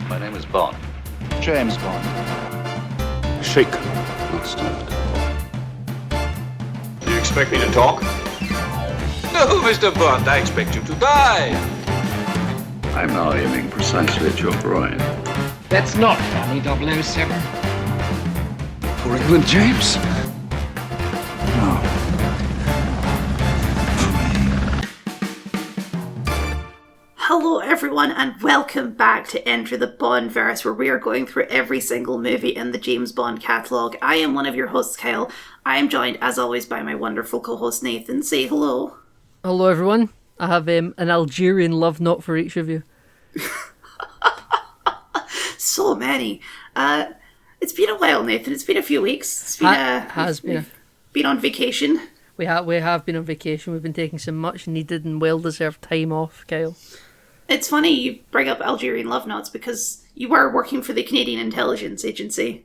My name is Bond. James Bond. Shaken, not stirred. Do you expect me to talk? No, Mr. Bond, I expect you to die. I'm now aiming precisely at your groin. That's not funny, 007. For England, James? No. Hello everyone and welcome back to Enter the BondVerse, where we are going through every single movie in the James Bond catalogue. I am one of your hosts, Kyle. I am joined as always by my wonderful co-host Nathan. Say hello. Hello everyone. I have an Algerian love knot for each of you. So many. It's been a while, Nathan. It's been a few weeks. It's been been on vacation. We have been on vacation. We've been taking some much needed and well deserved time off, Kyle. It's funny you bring up Algerian love knots because you were working for the Canadian Intelligence Agency.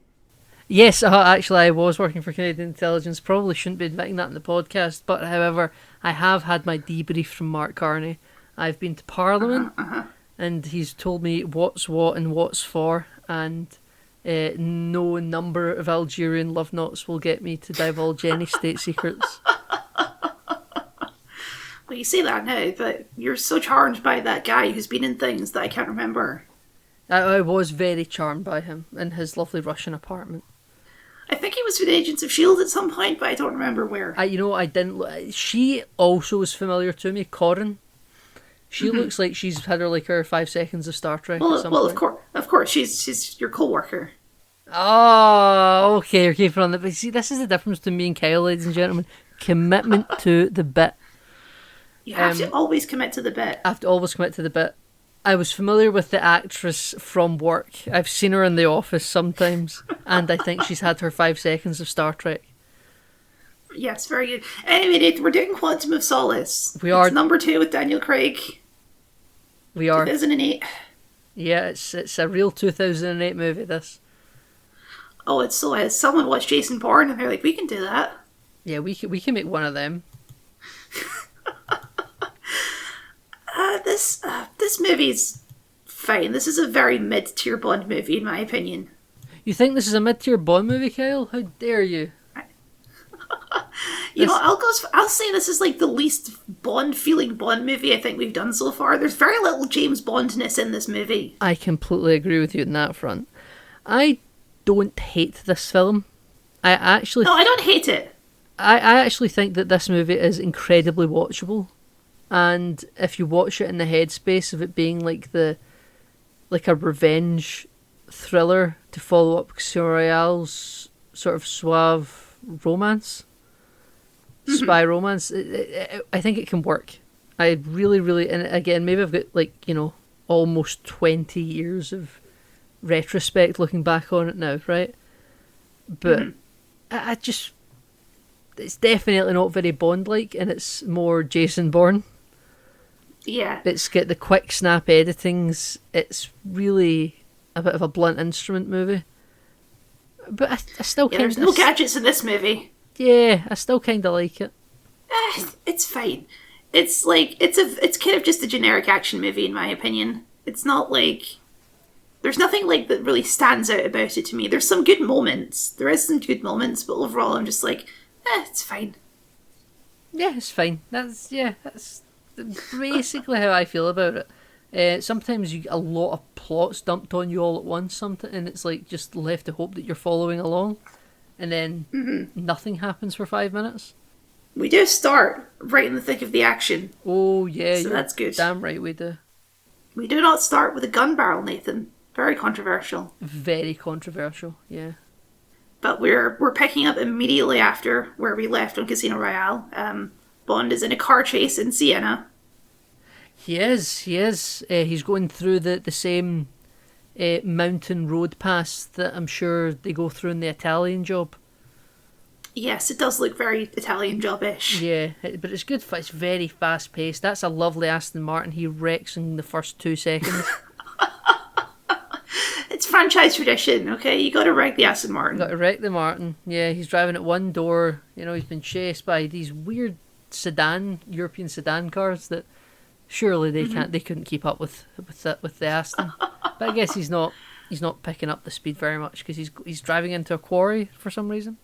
Yes, actually I was working for Canadian Intelligence. Probably shouldn't be admitting that in the podcast, but however, I have had my debrief from Mark Carney. I've been to Parliament, and he's told me what's what and what's for, and no number of Algerian love knots will get me to divulge any state secrets. Well, you say that now, but you're so charmed by that guy who's been in things that I can't remember. I was very charmed by him in his lovely Russian apartment. I think he was with Agents of S.H.I.E.L.D. at some point, but I don't remember where. I didn't... She also was familiar to me, Corin. She looks like she's had her 5 seconds of Star Trek at some point. Of course, she's your co-worker. Oh, okay, you're keeping on the... But see, this is the difference between me and Kyle, ladies and gentlemen. Commitment to the bit. You have to always commit to the bit. I have to always commit to the bit. I was familiar with the actress from work. I've seen her in the office sometimes, and I think she's had her 5 seconds of Star Trek. Yes, very good. Anyway, Nathan, we're doing Quantum of Solace. We are. It's number 2 with Daniel Craig. We are. 2008. Yeah, it's a real 2008 movie, this. Oh, it so is. Someone watched Jason Bourne, and they're like, we can do that. Yeah, we can make one of them. This movie's fine. This is a very mid-tier Bond movie, in my opinion. You think this is a mid-tier Bond movie, Kyle? How dare you? I'll say this is like the least Bond-feeling Bond movie I think we've done so far. There's very little James Bondness in this movie. I completely agree with you on that front. I don't hate this film. No, I don't hate it. I actually think that this movie is incredibly watchable. And if you watch it in the headspace of it being like a revenge thriller to follow up Casino Royale's sort of suave romance, spy romance, I think it can work. I really, really, and again, maybe I've got almost 20 years of retrospect looking back on it now, right? But I just, it's definitely not very Bond-like, and it's more Jason Bourne. Yeah. It's got the quick snap editings. It's really a bit of a blunt instrument movie. But I still kind of... There's no gadgets in this movie. Yeah, I still kind of like it. It's fine. It's kind of just a generic action movie, in my opinion. It's not like... There's nothing like that really stands out about it to me. There's some good moments. There is some good moments, but overall I'm just like, it's fine. Yeah, it's fine. That's basically how I feel about it. Sometimes you get a lot of plots dumped on you all at once, and it's like just left to hope that you're following along, and then nothing happens for 5 minutes. We do start right in the thick of the action. Oh yeah, so that's good. Damn right we do. We do not start with a gun barrel, Nathan. Very controversial. Very controversial, yeah. But we're picking up immediately after where we left on Casino Royale. Bond is in a car chase in Siena. He is. He's going through the same mountain road pass that I'm sure they go through in the Italian Job. Yes, it does look very Italian Job-ish. Yeah, but it's good. It's very fast-paced. That's a lovely Aston Martin. He wrecks in the first 2 seconds. It's franchise tradition, okay? You gotta wreck the Aston Martin. Got to wreck the Martin. Yeah, he's driving at one door. He's been chased by these weird European sedan cars that surely they couldn't keep up with the Aston. But I guess he's not picking up the speed very much because he's driving into a quarry for some reason.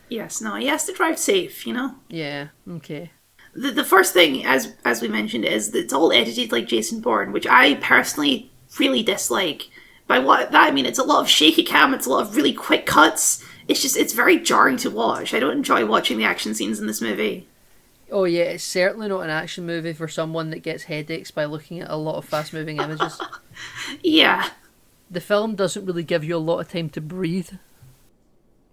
Yes, no, he has to drive safe, you know? Yeah, okay. The first thing, as we mentioned, is that it's all edited like Jason Bourne, which I personally really dislike. By what that I mean, it's a lot of shaky cam, it's a lot of really quick cuts. It's very jarring to watch. I don't enjoy watching the action scenes in this movie. Oh yeah, it's certainly not an action movie for someone that gets headaches by looking at a lot of fast-moving images. Yeah. The film doesn't really give you a lot of time to breathe.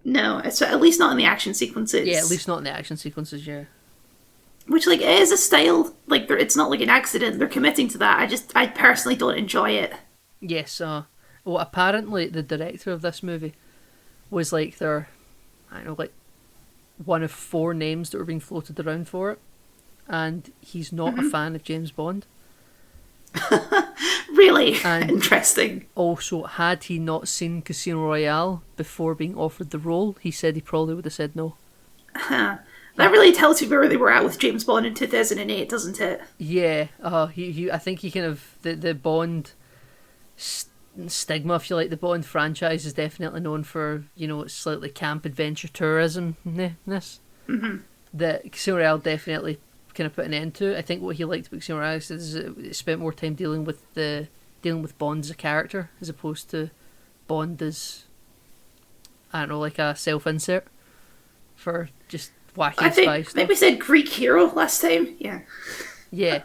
No, it's at least not in the action sequences. Yeah, at least not in the action sequences, yeah. Which, like, it is a style, like, it's not like an accident. They're committing to that. I personally don't enjoy it. Yes, well, apparently the director of this movie was, like, one of 4 names that were being floated around for it. And he's not a fan of James Bond. Really? And interesting. Also, had he not seen Casino Royale before being offered the role, he said he probably would have said no. Huh. That really tells you where they were at with James Bond in 2008, doesn't it? Yeah, I think he kind of the Bond stigma, if you like. The Bond franchise is definitely known for, you know, its slightly camp adventure tourism-ness. Mm-hmm. That Casino Royale definitely kind of put an end to. I think what he liked about Casino Royale is it spent more time dealing with Bond as a character as opposed to Bond as, I don't know, like a self-insert for just wacky spy stuff. I think we said Greek hero last time. Yeah. Yeah.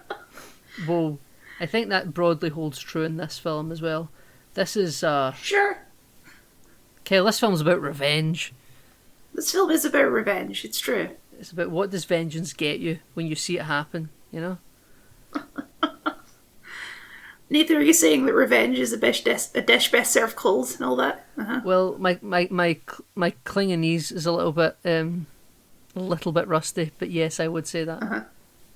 Well, I think that broadly holds true in this film as well. This is Sure. Okay, this film's about revenge. This film is about revenge, it's true. It's about what does vengeance get you when you see it happen, you know? Nathan, are you saying that revenge is a dish best served cold and all that? Uh-huh. Well, my Klingonese is a little bit rusty, but yes, I would say that. Uh-huh.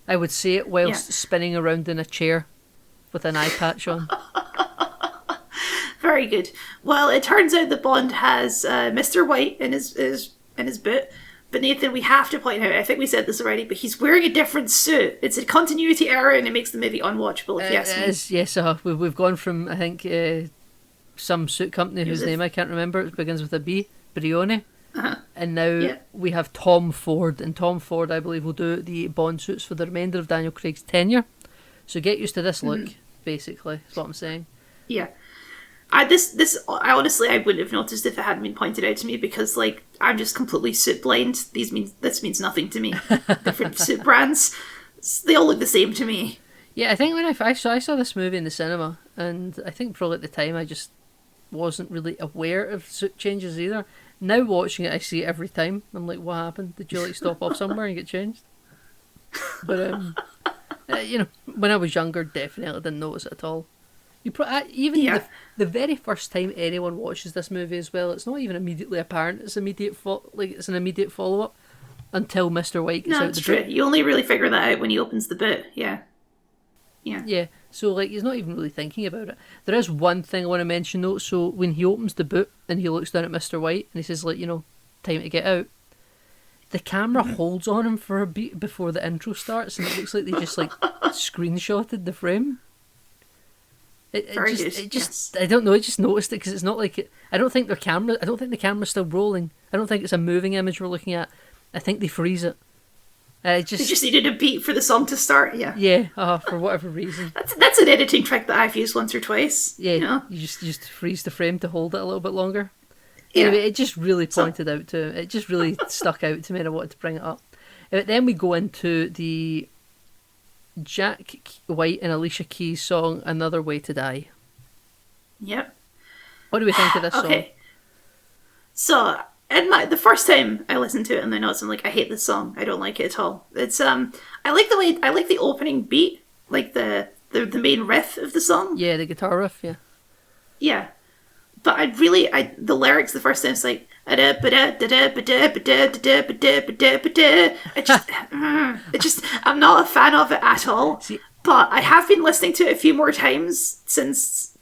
I would say it whilst spinning around in a chair with an eye patch on. Very good. Well, it turns out that Bond has Mr. White in his boot. But Nathan, we have to point out, I think we said this already, but he's wearing a different suit. It's a continuity error and it makes the movie unwatchable, if you ask me. It is, yes. We've gone from, I think, some suit company whose name I can't remember, it begins with a B, Brioni. Uh-huh. And now we have Tom Ford, and Tom Ford, I believe, will do the Bond suits for the remainder of Daniel Craig's tenure. So get used to this look, basically, is what I'm saying. Yeah. I honestly wouldn't have noticed if it hadn't been pointed out to me because, like, I'm just completely suit blind. This means nothing to me. Different suit brands, they all look the same to me. Yeah, I think when I saw this movie in the cinema, and I think probably at the time I just wasn't really aware of suit changes either. Now watching it, I see it every time. I'm like, what happened? Did you like stop off somewhere and get changed? But you know, when I was younger, definitely didn't notice it at all. The very first time anyone watches this movie as well, it's not even immediately apparent. It's an immediate follow up until Mr. White gets out the boot. You only really figure that out when he opens the boot. Yeah. So like he's not even really thinking about it. There is one thing I want to mention though. So when he opens the boot and he looks down at Mr. White and he says, like, you know, time to get out, the camera holds on him for a beat before the intro starts, and it looks like they just like screenshotted the frame. It just I don't know. I just noticed it because it's not like I don't think the camera's still rolling. I don't think it's a moving image we're looking at. I think they freeze it. They just needed a beat for the song to start. Yeah, for whatever reason. That's an editing trick that I've used once or twice. Yeah, you know? you just freeze the frame to hold it a little bit longer. Yeah. Anyway, it just really pointed out to it. Just really stuck out to me, and I wanted to bring it up. But then we go into the Jack White and Alicia Keys song "Another Way to Die." Yep. What do we think of this song? Okay. So, the first time I listened to it in the notes, I'm like, I hate this song. I don't like it at all. It's I like the opening beat, like the main riff of the song. Yeah, the guitar riff. Yeah. Yeah, but the lyrics the first time it's like it just I'm not a fan of it at all. See, but I have been listening to it a few more times since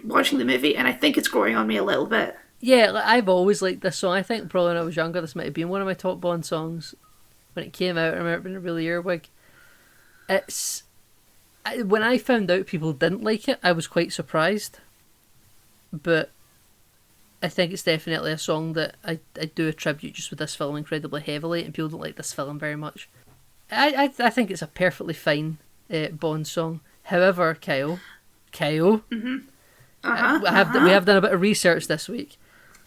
watching the movie, and I think it's growing on me a little bit. Yeah, like, I've always liked this song. I think probably when I was younger, this might have been one of my top Bond songs when it came out. I remember it being a really earwig. When I found out people didn't like it, I was quite surprised. but I think it's definitely a song that I do attribute just with this film incredibly heavily, and people don't like this film very much. I think it's a perfectly fine Bond song. However, Kyle, we have done a bit of research this week.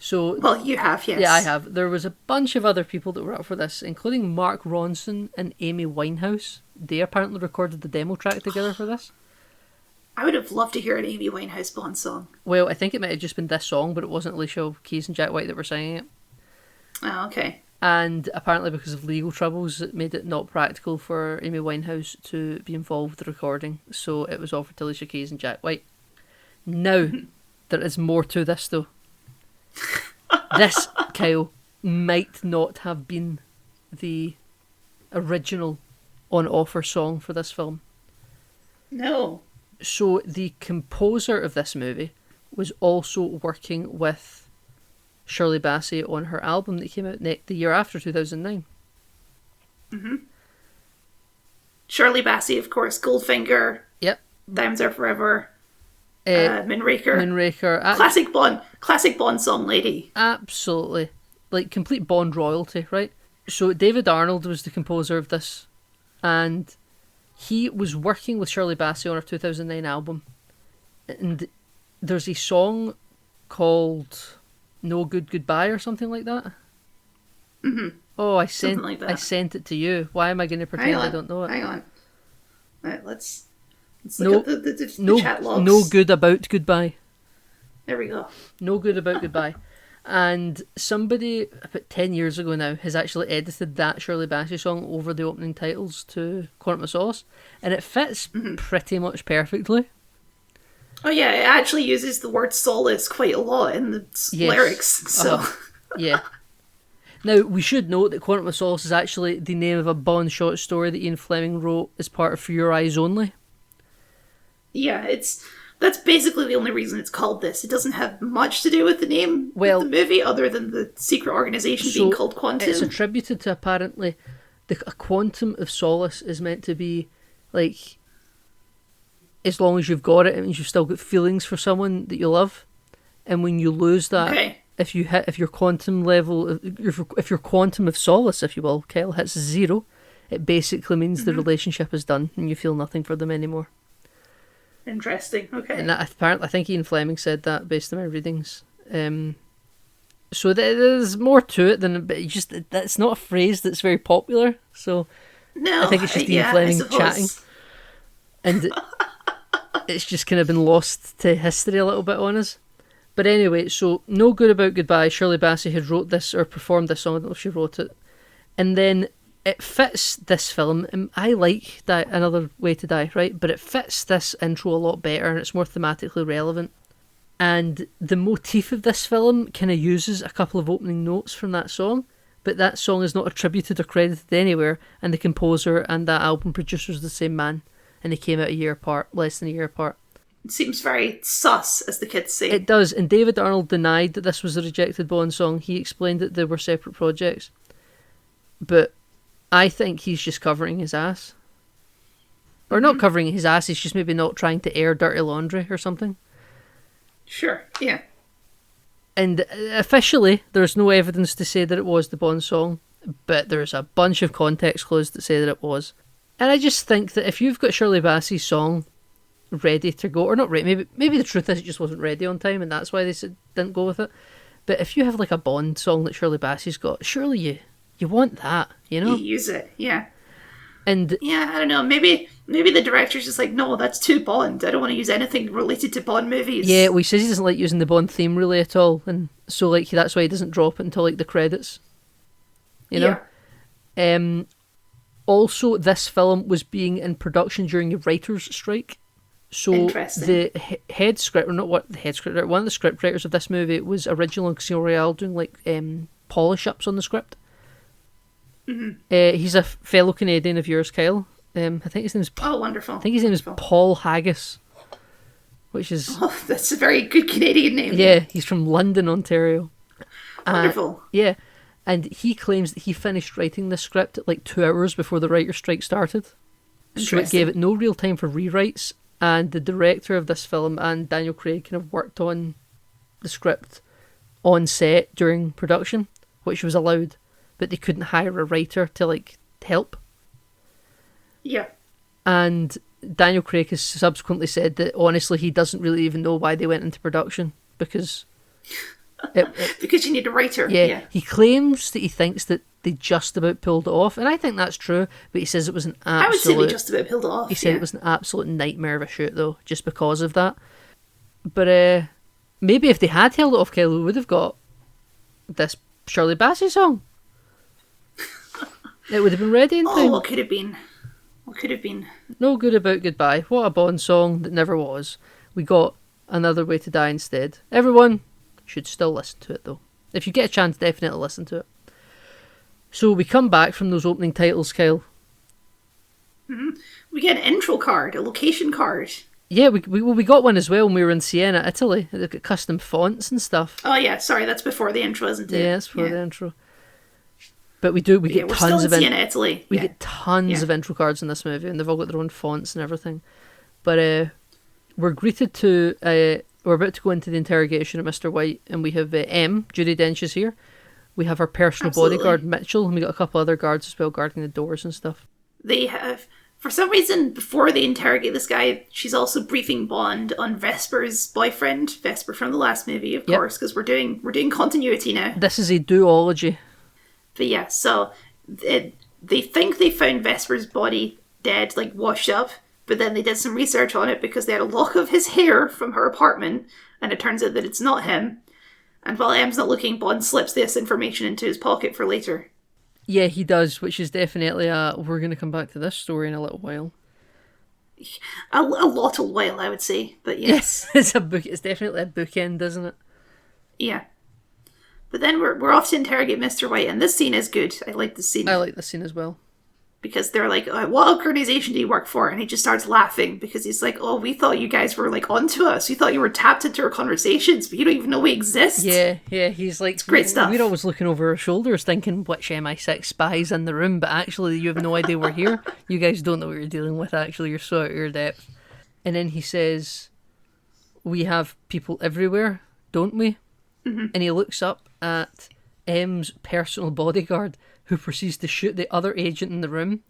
So, well, you have, yes. Yeah, I have. There was a bunch of other people that were up for this, including Mark Ronson and Amy Winehouse. They apparently recorded the demo track together for this. I would have loved to hear an Amy Winehouse Bond song. Well, I think it might have just been this song, but it wasn't Alicia Keys and Jack White that were singing it. Oh, okay. And apparently because of legal troubles, it made it not practical for Amy Winehouse to be involved with the recording, so it was offered to Alicia Keys and Jack White. Now, there is more to this, though. This, Kyle, might not have been the original on-offer song for this film. No. So the composer of this movie was also working with Shirley Bassey on her album that came out the year after 2009. Mm-hmm. Shirley Bassey, of course, Goldfinger. Yep. Diamonds Are Forever. Moonraker. Moonraker. Classic Bond song lady. Absolutely. Like complete Bond royalty, right? So David Arnold was the composer of this, and he was working with Shirley Bassey on her 2009 album. And there's a song called No Good Goodbye or something like that. Mm-hmm. Oh, I sent it to you. Why am I going to pretend I don't know it? Hang on. Right, let's look at the chat logs. No good about goodbye. There we go. No good about goodbye. And somebody about 10 years ago now has actually edited that Shirley Bassey song over the opening titles to Quantum of Solace, and it fits pretty much perfectly. Oh yeah, it actually uses the word solace quite a lot in the lyrics. So yeah. Now, we should note that Quantum of Solace is actually the name of a Bond short story that Ian Fleming wrote as part of For Your Eyes Only. Yeah, that's basically the only reason it's called this. It doesn't have much to do with the name of the movie, other than the secret organization being called Quantum. It's attributed to apparently a quantum of solace is meant to be like, as long as you've got it, it means you've still got feelings for someone that you love, and when you lose that, if your quantum level, if your quantum of solace, if you will, Kyle, hits 0, it basically means the relationship is done and you feel nothing for them anymore. Interesting. Okay. And that, apparently, I think Ian Fleming said that based on my readings. So there's more to it than, but that's not a phrase that's very popular. So no, I think it's just Ian Fleming chatting, and it's just kind of been lost to history a little bit on us. But anyway, so No Good About Goodbye. Shirley Bassey had wrote this or performed this song. I don't know if she wrote it, and then it fits this film. And I like Another Way to Die, right? But it fits this intro a lot better, and it's more thematically relevant. And the motif of this film kind of uses a couple of opening notes from that song, but that song is not attributed or credited anywhere, and the composer and that album producer is the same man, and they came out less than a year apart. It seems very sus, as the kids say. It does, and David Arnold denied that this was a rejected Bond song. He explained that they were separate projects. But I think he's just covering his ass. Or not covering his ass, he's just maybe not trying to air dirty laundry or something. Sure, yeah. And officially, there's no evidence to say that it was the Bond song, but there's a bunch of context clues that say that it was. And I just think that if you've got Shirley Bassey's song ready to go, or not ready, maybe the truth is it just wasn't ready on time, and that's why they didn't go with it. But if you have like a Bond song that Shirley Bassey's got, surely you want that, you know? You use it, yeah. And yeah, I don't know, maybe the director's just like, no, that's too Bond. I don't want to use anything related to Bond movies. Yeah, well, he says he doesn't like using the Bond theme really at all, and so like that's why he doesn't drop it until like the credits. You know? Yeah. Also, this film was being in production during a writer's strike. So the head scripter, one of the scriptwriters of this movie was originally in Casino Royale doing like polish-ups on the script. He's a fellow Canadian of yours, Kyle. I think his name's wonderful. I think his name is Paul Haggis, which is that's a very good Canadian name. Yeah, he's from London, Ontario. Wonderful. Yeah, and he claims that he finished writing the script at like 2 hours before the writer's strike started. So it gave it no real time for rewrites. And the director of this film and Daniel Craig kind of worked on the script on set during production, which was allowed, but they couldn't hire a writer to like help. Yeah. And Daniel Craig has subsequently said that honestly he doesn't really even know why they went into production because Because you need a writer. yeah, he claims that he thinks that they just about pulled it off, and I think that's true, but he says it was an absolute... I would say we just about pulled it off. He said it was an absolute nightmare of a shoot, though, just because of that. But maybe if they had held it off, Kyle, we would have got this Shirley Bassey song. It would have been ready in time. Oh, what could have been? What could have been? No Good About Goodbye. What a Bond song that never was. We got Another Way to Die instead. Everyone should still listen to it, though. If you get a chance, definitely listen to it. So we come back from those opening titles, Kyle. We get an intro card, a location card. Yeah, we got one as well when we were in Siena, Italy. They've got custom fonts and stuff. Oh yeah, sorry, that's before the intro, isn't it? Yeah, that's before the intro. But we Yeah, get we're tons still in Siena, Italy. We Yeah. get tons of intro cards in this movie, and they've all got their own fonts and everything. But we're greeted to we're about to go into the interrogation of Mr. White, and we have Judi Dench is here. We have our personal Absolutely. bodyguard Mitchell, and we got a couple other guards as well guarding the doors and stuff. They have, for some reason, before they interrogate this guy, she's also briefing Bond on Vesper's boyfriend, Vesper from the last movie, of course, because we're doing continuity now. This is a duology. But yeah, so they think they found Vesper's body dead, like washed up, but then they did some research on it because they had a lock of his hair from her apartment, and it turns out that it's not him. And while M's not looking, Bond slips this information into his pocket for later. Yeah, he does, which is definitely we're going to come back to this story in a little while. A lot of while, I would say, but yes. It's it's definitely a bookend, isn't it? Yeah. But then we're off to interrogate Mr. White, and this scene is good. I like this scene. I like this scene as well. Because they're like, what organization do you work for? And he just starts laughing because he's like, oh, we thought you guys were like onto us. We thought you were tapped into our conversations, but you don't even know we exist. Yeah, he's like, it's great stuff. We're always looking over our shoulders thinking which MI6 spy's in the room, but actually you have no idea we're here. You guys don't know what you're dealing with, actually. You're so out of your depth. And then he says, we have people everywhere, don't we? Mm-hmm. And he looks up at M's personal bodyguard, who proceeds to shoot the other agent in the room.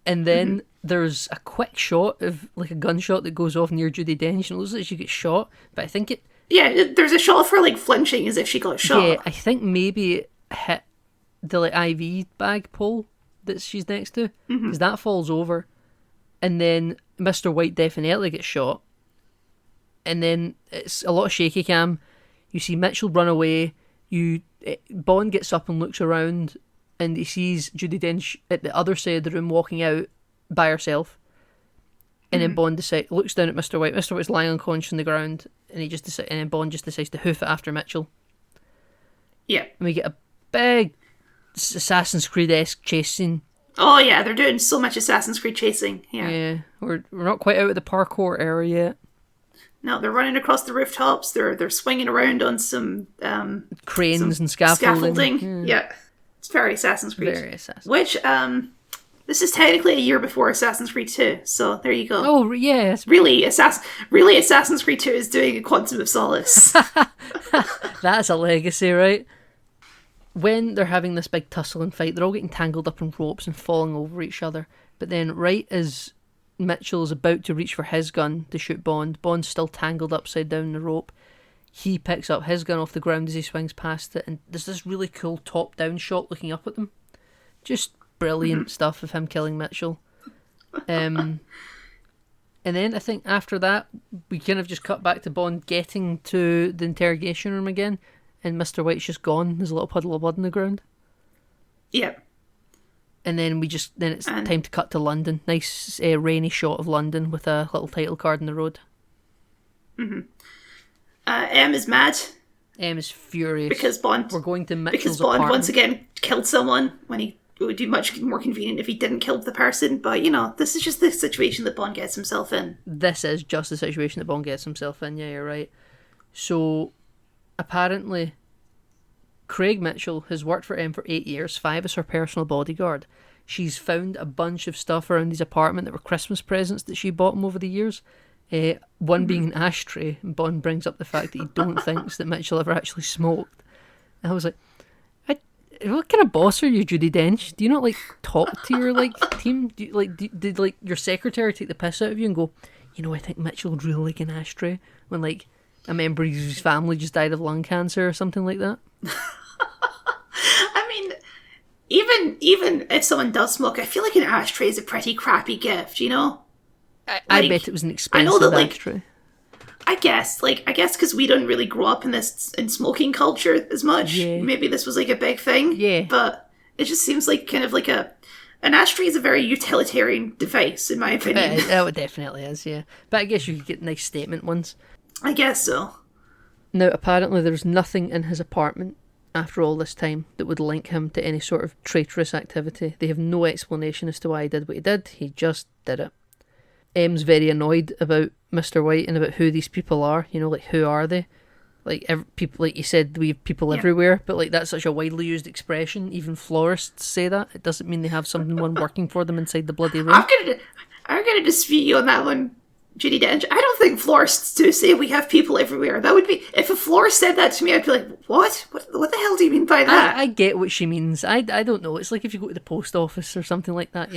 And then there's a quick shot of like a gunshot that goes off near Judi Dench, and it looks like she gets shot, but I think it... Yeah, there's a shot of her like flinching as if she got shot. Yeah, I think maybe it hit the like IV bag pole that she's next to, because that falls over. And then Mr. White definitely gets shot. And then it's a lot of shaky cam. You see Mitchell run away. Bond gets up and looks around, and he sees Judi Dench at the other side of the room walking out by herself. And then Bond looks down at Mr. White. Mr. White's lying unconscious on the ground, and and then Bond just decides to hoof it after Mitchell. Yeah. And we get a big Assassin's Creed-esque chase scene. Oh yeah, they're doing so much Assassin's Creed chasing. Yeah. Yeah, we're not quite out of the parkour area yet. No, they're running across the rooftops. They're swinging around on some cranes and scaffolding. Yeah, it's very Assassin's Creed. Very Assassin's. Which this is technically a year before Assassin's Creed 2. So there you go. Oh yes, really, Assassin's Creed 2 is doing a Quantum of Solace. That's a legacy, right? When they're having this big tussle and fight, they're all getting tangled up in ropes and falling over each other. But then, right as Mitchell's about to reach for his gun to shoot Bond, Bond's still tangled upside down the rope. He picks up his gun off the ground as he swings past it, and there's this really cool top-down shot looking up at them. Just brilliant stuff of him killing Mitchell. And then I think after that, we kind of just cut back to Bond getting to the interrogation room again, and Mr. White's just gone. There's a little puddle of blood on the ground. Yep. And then it's time to cut to London. Nice rainy shot of London with a little title card in the road. M is mad. M is furious. Because Bond... We're going to Mitchell's Because Bond apartment. once again killed someone when it would be much more convenient if he didn't kill the person. But, this is just the situation that Bond gets himself in. This is just the situation that Bond gets himself in, yeah, you're right. So, apparently, Craig Mitchell has worked for M for 8 years, 5 as her personal bodyguard. She's found a bunch of stuff around his apartment that were Christmas presents that she bought him over the years. One being an ashtray, and Bond brings up the fact that he don't thinks that Mitchell ever actually smoked. And I was like, what kind of boss are you, Judi Dench? Do you not like talk to your team? Do you, did your secretary take the piss out of you and go, I think Mitchell would really like an ashtray when a member of his family just died of lung cancer or something like that? I mean, even if someone does smoke, I feel like an ashtray is a pretty crappy gift, I bet it was an expensive ashtray. I guess because we don't really grow up in smoking culture as much. Yeah. Maybe this was a big thing. Yeah. But it just seems like kind of an ashtray is a very utilitarian device, in my opinion. It definitely is, yeah. But I guess you could get nice statement ones. I guess so. Now, apparently there's nothing in his apartment after all this time that would link him to any sort of traitorous activity. They have no explanation as to why he did what he did. He just did it. M's very annoyed about Mr. White and about who these people are. Who are they? People, like you said, we have people everywhere, but that's such a widely used expression. Even florists say that. It doesn't mean they have someone working for them inside the bloody room. I'm gonna dispute you on that one, Judi Dench. I don't think florists do say we have people everywhere. That would be, if a florist said that to me, I'd be like, what? What the hell do you mean by that? I get what she means. I don't know. It's like if you go to the post office or something like that,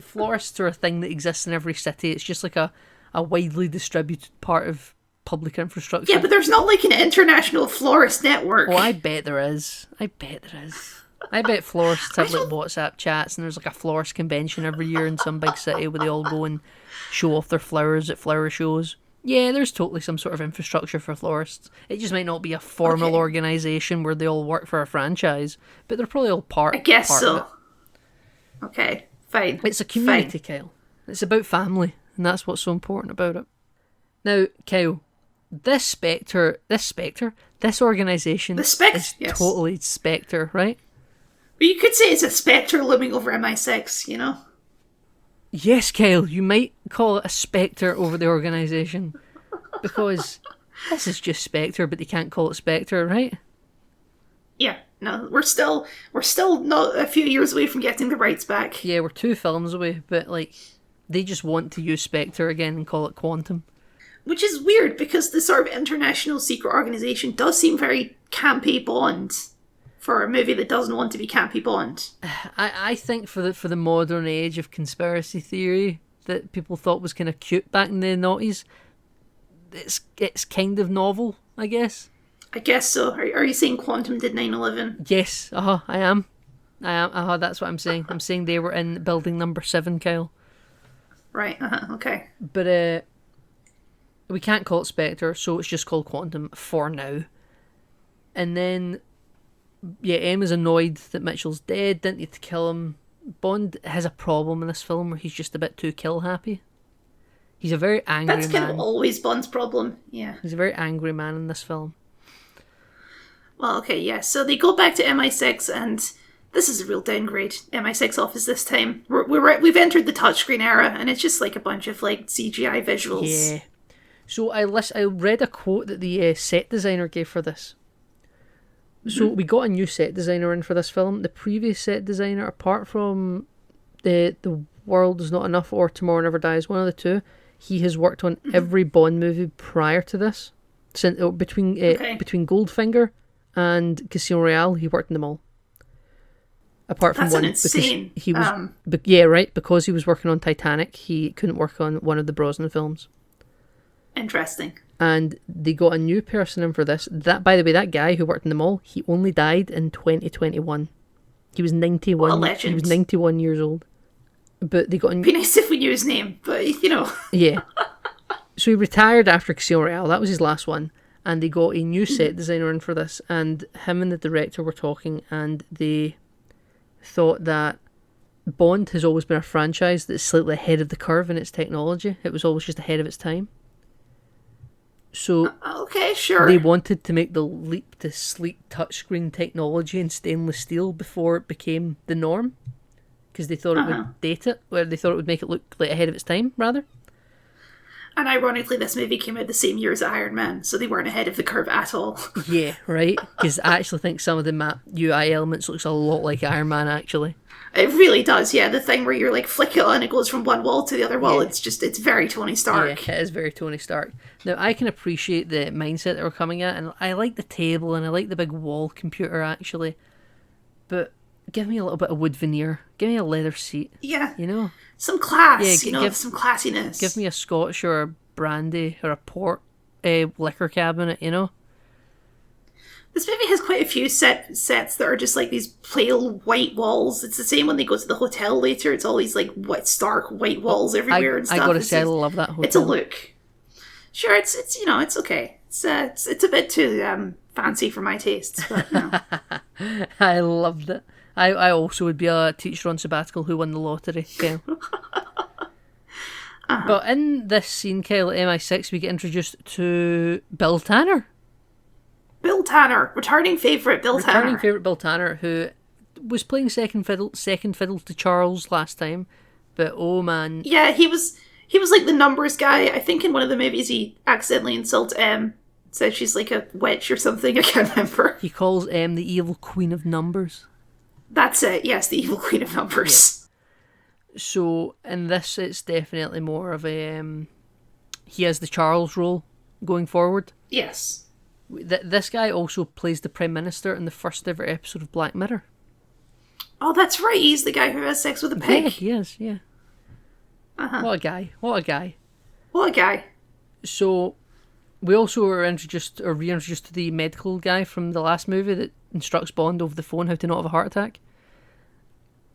florists are a thing that exists in every city. It's just like a widely distributed part of public infrastructure. Yeah, but there's not an international florist network. Oh, I bet there is. I bet florists have WhatsApp chats, and there's a florist convention every year in some big city where they all go and show off their flowers at flower shows. Yeah, there's totally some sort of infrastructure for florists. It just might not be a formal organisation where they all work for a franchise, but they're probably all part of it. I guess so. Okay, fine. It's a community, Kyle. It's about family, and that's what's so important about it. Now, Kyle, this organisation is totally Spectre, right? But you could say it's a spectre looming over MI6, Yes, Kyle, you might call it a spectre over the organisation. Because this is just Spectre, but they can't call it Spectre, right? Yeah, no, we're still not a few years away from getting the rights back. Yeah, we're 2 films away, but they just want to use Spectre again and call it Quantum. Which is weird, because the sort of international secret organisation does seem very campy Bond for a movie that doesn't want to be campy Bond. I think for the modern age of conspiracy theory that people thought was kind of cute back in the noughties, it's kind of novel, I guess. I guess so. Are you saying Quantum did 9/11? Yes, I am. That's what I'm saying. I'm saying they were in building number 7, Kyle. Right, okay. But we can't call it Spectre, so it's just called Quantum for now. And then, M is annoyed that Mitchell's dead, didn't need to kill him. Bond has a problem in this film where he's just a bit too kill happy. He's a very angry man. That's kind of always Bond's problem, yeah. He's a very angry man in this film. Well, okay, yeah. So they go back to MI6, and this is a real downgrade. MI6 office this time. We've entered the touchscreen era, and it's just a bunch of CGI visuals. Yeah. So I read a quote that the set designer gave for this. So we got a new set designer in for this film. The previous set designer, apart from the World Is Not Enough or Tomorrow Never Dies, one of the two, he has worked on every Bond movie prior to this. Since between Goldfinger and Casino Royale, he worked in them all. Apart from one, insane. Because he was, because he was working on Titanic, he couldn't work on one of the Brosnan films. Interesting. And they got a new person in for this. That, by the way, that guy who worked in them all, he only died in 2021. He was 91. What a legend. He was 91 years old. But they got It'd be nice if we knew his name, but Yeah. So he retired after Casino Royale. That was his last one. And they got a new set designer in for this. And him and the director were talking, and they thought that Bond has always been a franchise that's slightly ahead of the curve in its technology. It was always just ahead of its time. So okay, sure. They wanted to make the leap to sleek touchscreen technology in stainless steel before it became the norm, because they thought it would date it, or they thought it would make it look ahead of its time, rather. And ironically, this movie came out the same year as Iron Man, so they weren't ahead of the curve at all. Yeah, right? Because I actually think some of the map UI elements looks a lot like Iron Man, actually. It really does, yeah. The thing where you're like flick it on, it goes from one wall to the other wall. Yeah. It's very Tony Stark. Yeah, it is very Tony Stark. Now, I can appreciate the mindset that we're coming at, and I like the table, and I like the big wall computer, actually. But give me a little bit of wood veneer. Give me a leather seat. Yeah. You know? Some class, Yeah, some classiness. Give me a Scotch or a brandy or a port liquor cabinet, you know? This movie has quite a few sets that are just like these pale white walls. It's the same when they go to the hotel later. It's all these like stark white walls everywhere and stuff. I gotta say, I love that hotel. It's a look. Sure, it's it's okay. It's a bit too fancy for my tastes, but no. I loved it. I also would be a teacher on sabbatical who won the lottery, Kyle. But in this scene, Kyle, at MI6, we get introduced to Bill Tanner. Bill Tanner, returning favourite Bill Tanner. Returning favourite Bill Tanner, who was playing second fiddle to Charles last time. But oh man. Yeah, he was like the numbers guy. I think in one of the movies he accidentally insults M. Said she's like a witch or something. I can't remember. He calls M the evil queen of numbers. That's it. Yes, the evil queen of numbers. Yeah. So in this, it's definitely more of a he has the Charles role going forward. Yes. This guy also plays the Prime Minister in the first ever episode of Black Mirror. Oh, that's right. He's the guy who has sex with a pig. Yeah, he is. Yeah. What a guy! What a guy! What a guy! So we also were reintroduced to the medical guy from the last movie that instructs Bond over the phone how to not have a heart attack.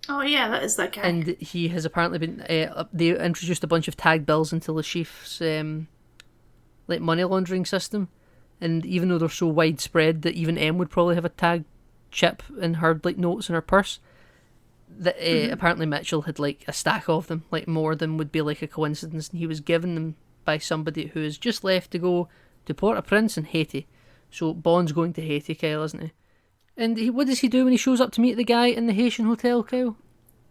Oh yeah, that is that guy. And he has apparently been. They introduced a bunch of tag bills into the chief's like money laundering system, and even though they're so widespread that even M would probably have a tag chip in her like notes in her purse. That apparently Mitchell had like a stack of them, like more than would be like a coincidence, and he was given them by somebody who has just left to go to Port-au-Prince in Haiti. So Bond's going to Haiti, Kyle, isn't he? And what does he do when he shows up to meet the guy in the Haitian hotel, Kyle?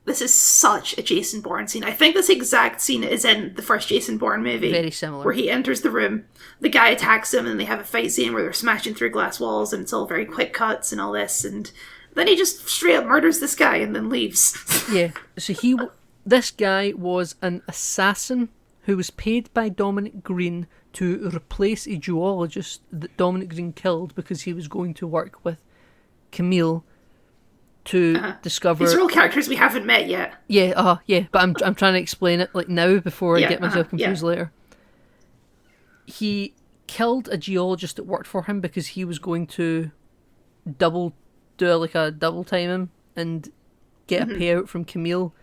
This is such a Jason Bourne scene. I think this exact scene is in the first Jason Bourne movie. Very similar. Where he enters the room, the guy attacks him, and they have a fight scene where they're smashing through glass walls, and it's all very quick cuts and all this, and then he just straight up murders this guy and then leaves. Yeah, so this guy was an assassin who was paid by Dominic Green to replace a geologist that Dominic Green killed because he was going to work with Camille to discover. These are all characters we haven't met yet. Yeah, but I'm trying to explain it like now before I get myself confused later. He killed a geologist that worked for him because he was going to do a double time him and get a payout from Camille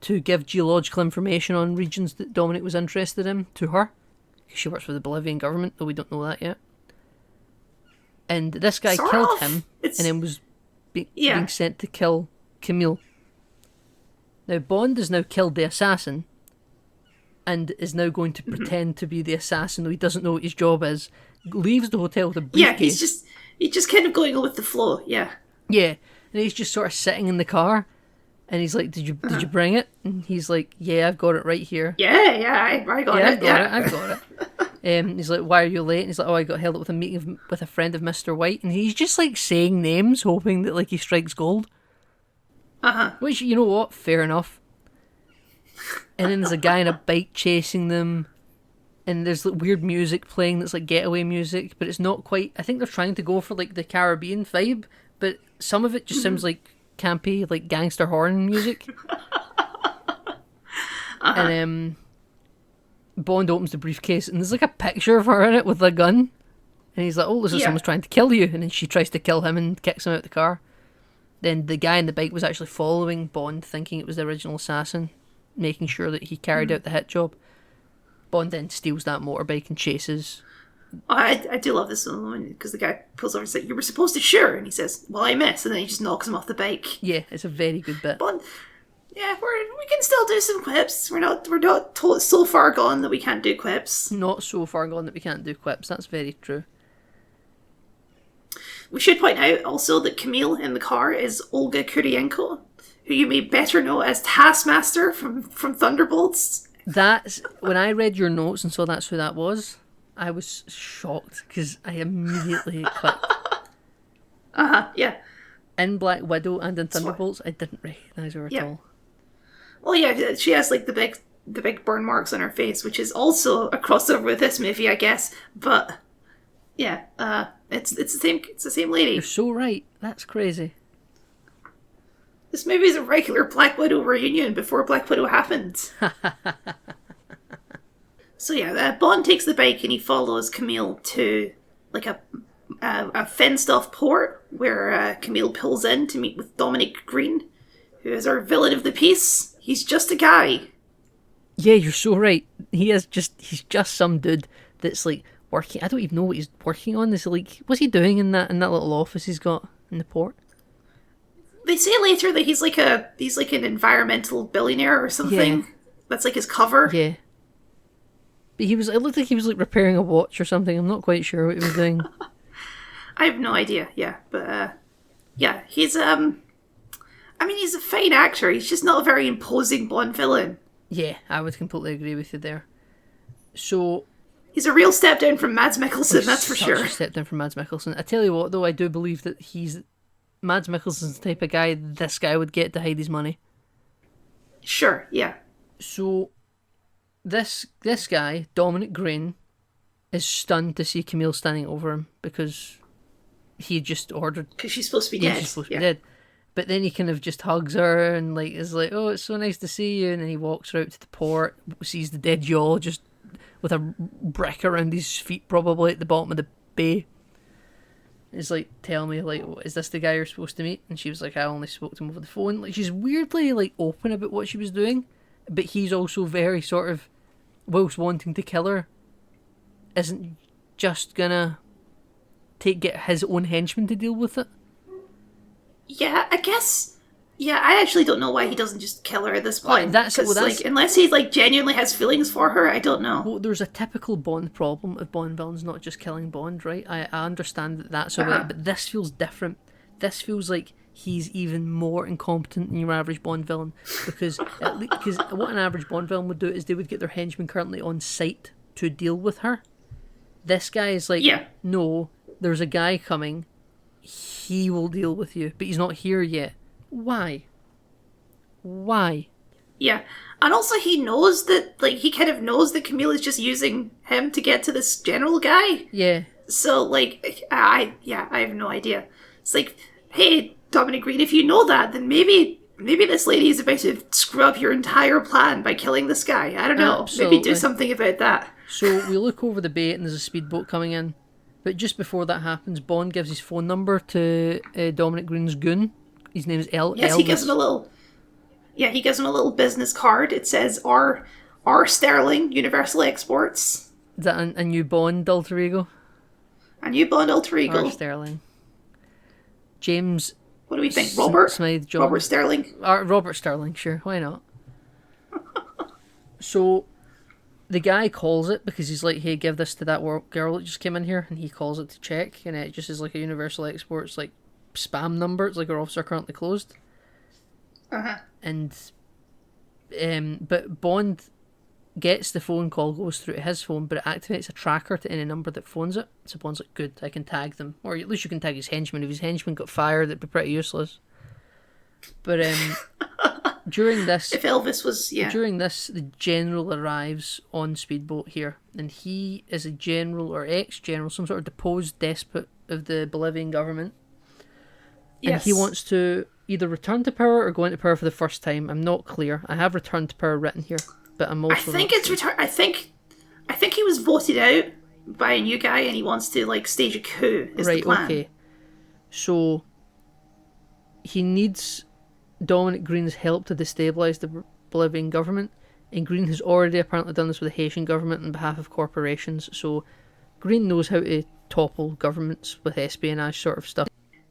to give geological information on regions that Dominic was interested in to her. She works for the Bolivian government, though we don't know that yet. And this guy killed him and then was being sent to kill Camille. Now Bond has now killed the assassin and is now going to pretend to be the assassin, though he doesn't know what his job is. Leaves the hotel with a briefcase. Yeah, he's just kind of going with the flow. Yeah. Yeah, and he's just sort of sitting in the car, and he's like, "Did you bring it?" And he's like, "Yeah, I've got it right here." Yeah, I got it. I've got it. He's like, "Why are you late?" And he's like, "Oh, I got held up with a meeting with a friend of Mr. White," and he's just like saying names, hoping that like he strikes gold. Which, you know what? Fair enough. And then there's a guy on a bike chasing them, and there's like weird music playing that's like getaway music, but it's not quite. I think they're trying to go for like the Caribbean vibe, but some of it just sounds like campy, like gangster horn music. And Bond opens the briefcase, and there's like a picture of her in it with a gun, and he's like, "Oh, this is someone's trying to kill you," and then she tries to kill him and kicks him out the car. Then the guy on the bike was actually following Bond, thinking it was the original assassin, making sure that he carried out the hit job. Bond then steals that motorbike and chases. I do love this one because the guy pulls over and says, "You were supposed to sure," and he says, "Well, I missed," and then he just knocks him off the bike. Yeah, it's a very good bit. Bond, yeah, we can still do some quips. We're not so far gone that we can't do quips. Not so far gone that we can't do quips. That's very true. We should point out also that Camille in the car is Olga Kurylenko, who you may better know as Taskmaster from Thunderbolts. That's when I read your notes and saw that's who that was. I was shocked because I immediately clicked. Yeah. In Black Widow and in Thunderbolts, I didn't recognise her at all. Well, yeah, she has like the big burn marks on her face, which is also a crossover with this movie, I guess. But yeah, it's the same lady. You're so right. That's crazy. This movie is a regular Black Widow reunion before Black Widow happened. So yeah, Bond takes the bike and he follows Camille to like a fenced-off port where Camille pulls in to meet with Dominic Green, who is our villain of the piece. He's just a guy. Yeah, you're so right. He's just some dude that's like working. I don't even know what he's working on. Is like, what's he doing in that little office he's got in the port? They say later that he's like an environmental billionaire or something. Yeah. That's like his cover. Yeah. But it looked like he was like repairing a watch or something. I'm not quite sure what he was doing. I have no idea. Yeah, but yeah, he's I mean, he's a fine actor. He's just not a very imposing Bond villain. Yeah, I would completely agree with you there. So he's a real step down from Mads Mikkelsen, that's for such sure. A step down from Mads Mikkelsen. I tell you what, though, I do believe that Mads Mikkelsen's the type of guy this guy would get to hide his money. Sure, yeah. So this guy, Dominic Green, is stunned to see Camille standing over him because he just ordered. Because she's supposed to be dead. She's supposed to be dead. But then he kind of just hugs her and like is like, "Oh, it's so nice to see you." And then he walks her out to the port, sees the dead yawl just with a brick around his feet, probably at the bottom of the bay. He's like, "Tell me, like, is this the guy you're supposed to meet?" And she was like, "I only spoke to him over the phone." Like, she's weirdly like open about what she was doing, but he's also very sort of, whilst wanting to kill her, isn't just gonna get his own henchmen to deal with it. Yeah, I guess. Yeah, I actually don't know why he doesn't just kill her at this point. That's like, unless he like genuinely has feelings for her, I don't know. Well, there's a typical Bond problem of Bond villains not just killing Bond, right? I understand that that's a way, but this feels different. This feels like he's even more incompetent than your average Bond villain because what an average Bond villain would do is they would get their henchmen currently on site to deal with her. This guy is like, no, there's a guy coming. He will deal with you, but he's not here yet. Why? Yeah, and also he knows that, like, he kind of knows that Camille is just using him to get to this general guy. Yeah. So, like, I have no idea. It's like, hey, Dominic Green, if you know that, then maybe this lady is about to screw up your entire plan by killing this guy. I don't know. Absolutely. Maybe do something about that. So we look over the bay and there's a speedboat coming in. But just before that happens, Bond gives his phone number to Dominic Green's goon. His name is Elvis. Yes, he gives him a little. Yeah, he gives him a little business card. It says R Sterling, Universal Exports. Is that a new Bond alter ego? A new Bond alter ego. R Sterling. James. What do we think? Robert Smythe John. Robert Sterling. Robert Sterling, sure. Why not? So the guy calls it because he's like, "Hey, give this to that girl that just came in here," and he calls it to check, and it just is like a Universal Exports like spam number. It's like our office are currently closed. And but Bond gets the phone call, goes through to his phone, but it activates a tracker to any number that phones it. So Bond's like, "Good, I can tag them," or at least you can tag his henchman. If his henchman got fired, it'd be pretty useless. But during this, if Elvis was, during this, the general arrives on speedboat here, and he is a general or ex-general, some sort of deposed despot of the Bolivian government. Yes. And he wants to either return to power or go into power for the first time. I'm not clear. I have return to power written here, but I'm also. I think it's return. I think he was voted out by a new guy, and he wants to like stage a coup. Is the plan. Okay. So he needs Dominic Green's help to destabilise the Bolivian government, and Green has already apparently done this with the Haitian government on behalf of corporations. So Green knows how to topple governments with espionage sort of stuff.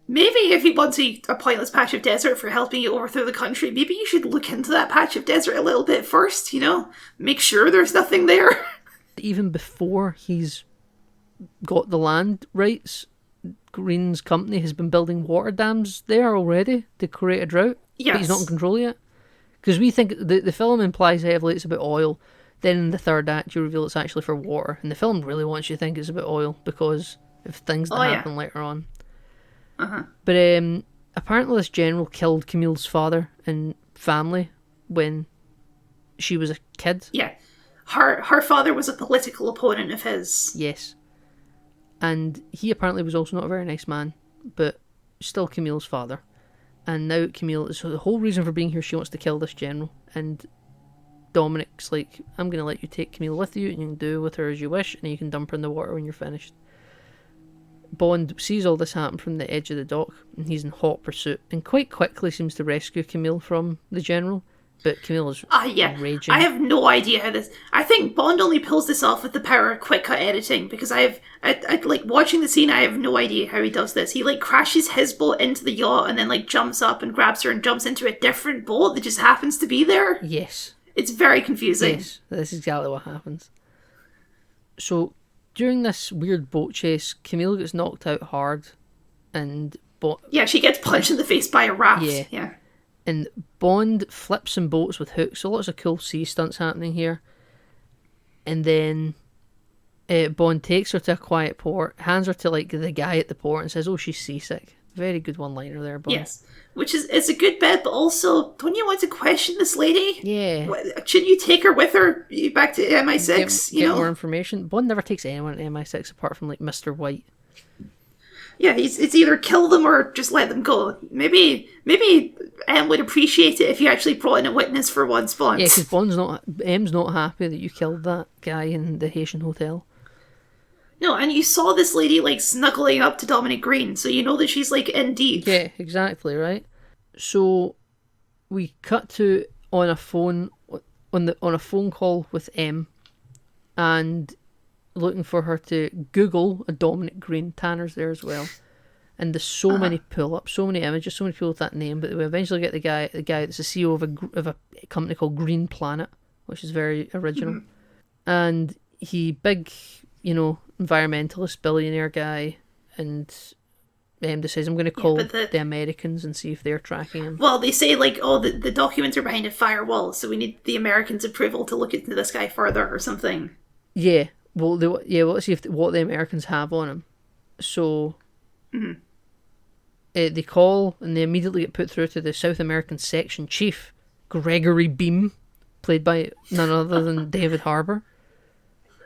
Maybe if you want a pointless patch of desert for helping you overthrow the country, maybe you should look into that patch of desert a little bit first, you know? Make sure there's nothing there. Even before he's got the land rights, Green's company has been building water dams there already to create a drought. Yes. But he's not in control yet. Because we think the film implies heavily it's about oil. Then in the third act, you reveal it's actually for water, and the film really wants you to think it's about oil because of things that happen later on. But apparently this general killed Camille's father and family when she was a kid. Yeah. Her father was a political opponent of his. Yes. And he apparently was also not a very nice man, but still Camille's father. And now Camille, so the whole reason for being here, she wants to kill this general. And Dominic's like, I'm going to let you take Camille with you, and you can do with her as you wish, and you can dump her in the water when you're finished. Bond sees all this happen from the edge of the dock, and he's in hot pursuit, and quite quickly seems to rescue Camille from the general. But Camille is raging. I have no idea how this... I think Bond only pulls this off with the power of quick cut editing, because I like, watching the scene, I have no idea how he does this. He, like, crashes his boat into the yacht, and then, like, jumps up and grabs her and jumps into a different boat that just happens to be there. Yes. It's very confusing. Yes, this is exactly what happens. So, during this weird boat chase, Camille gets knocked out hard, and... Yeah, she gets punched in the face by a raft. Yeah. And Bond flips some boats with hooks, so lots of cool sea stunts happening here. And then Bond takes her to a quiet port, hands her to like the guy at the port, and says, "Oh, she's seasick." Very good one-liner there, Bond. Yes, which is it's a good bit, but also, don't you want to question this lady? Yeah. Shouldn't you take her with her back to MI6? Get more information. Bond never takes anyone at MI6 apart from like Mr. White. Yeah, it's either kill them or just let them go. Maybe M would appreciate it if you actually brought in a witness for once, Bond. Yeah, because M's not happy that you killed that guy in the Haitian hotel. No, and you saw this lady like snuggling up to Dominic Green, so you know that she's like in deep. Yeah, exactly, right? So we cut to on a phone call with M, and looking for her to Google a Dominic Green. Tanner's there as well. And there's so many pull-ups, so many images, so many people with that name, but we eventually get the guy that's the CEO of a company called Green Planet, which is very original. Mm-hmm. And he, big, environmentalist, billionaire guy, and says, I'm going to call the Americans and see if they're tracking him. Well, they say, like, the documents are behind a firewall, so we need the Americans' approval to look into this guy further or something. Yeah. Well, let's see what the Americans have on him. So, they call and they immediately get put through to the South American section chief, Gregory Beam, played by none other than David Harbour.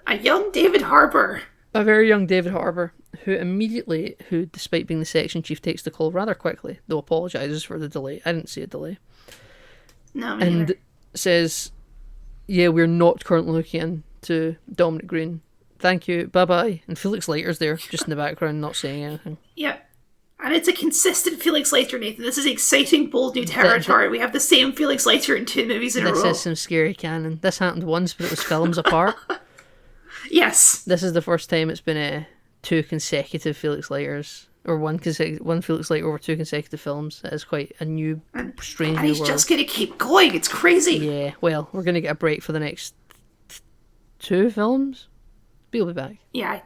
A young David Harbour. A very young David Harbour, who despite being the section chief, takes the call rather quickly, though apologises for the delay. I didn't see a delay. No, me neither. And says, yeah, we're not currently looking to Dominic Green. Thank you. Bye-bye. And Felix Leiter's there, just in the background, not saying anything. Yeah. And it's a consistent Felix Leiter, Nathan. This is exciting, bold new territory. We have the same Felix Leiter in 2 movies in a row. This is some scary canon. This happened once, but it was films apart. Yes. This is the first time it's been 2 consecutive Felix Leiters, or one Felix Leiter over 2 consecutive films. That is quite a new, strange new world. And he's just going to keep going. It's crazy. Yeah, well, we're going to get a break for the next 2 films. But he'll be back. Yeah,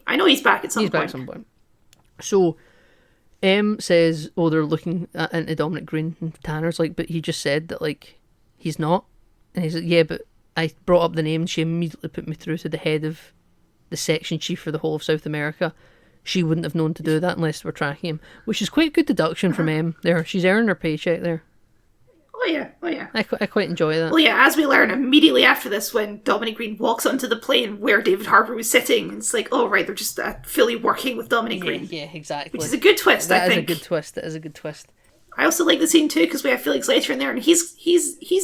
I know he's back at some point. He's back at some point. So, M says, they're looking into Dominic Green, and Tanner's like, but he just said that, like, he's not. And he's like, yeah, but I brought up the name, and she immediately put me through to the head of the section chief for the whole of South America. She wouldn't have known to do that unless we're tracking him, which is quite good deduction from M there. She's earning her paycheck there. Oh yeah. I quite enjoy that. Well, yeah, as we learn immediately after this, when Dominic Green walks onto the plane where David Harbour was sitting, it's like, oh right, they're just fully working with Dominic Green. Yeah, exactly. Which is a good twist, I think. That is a good twist. I also like the scene too because we have Felix Leiter in there, and he's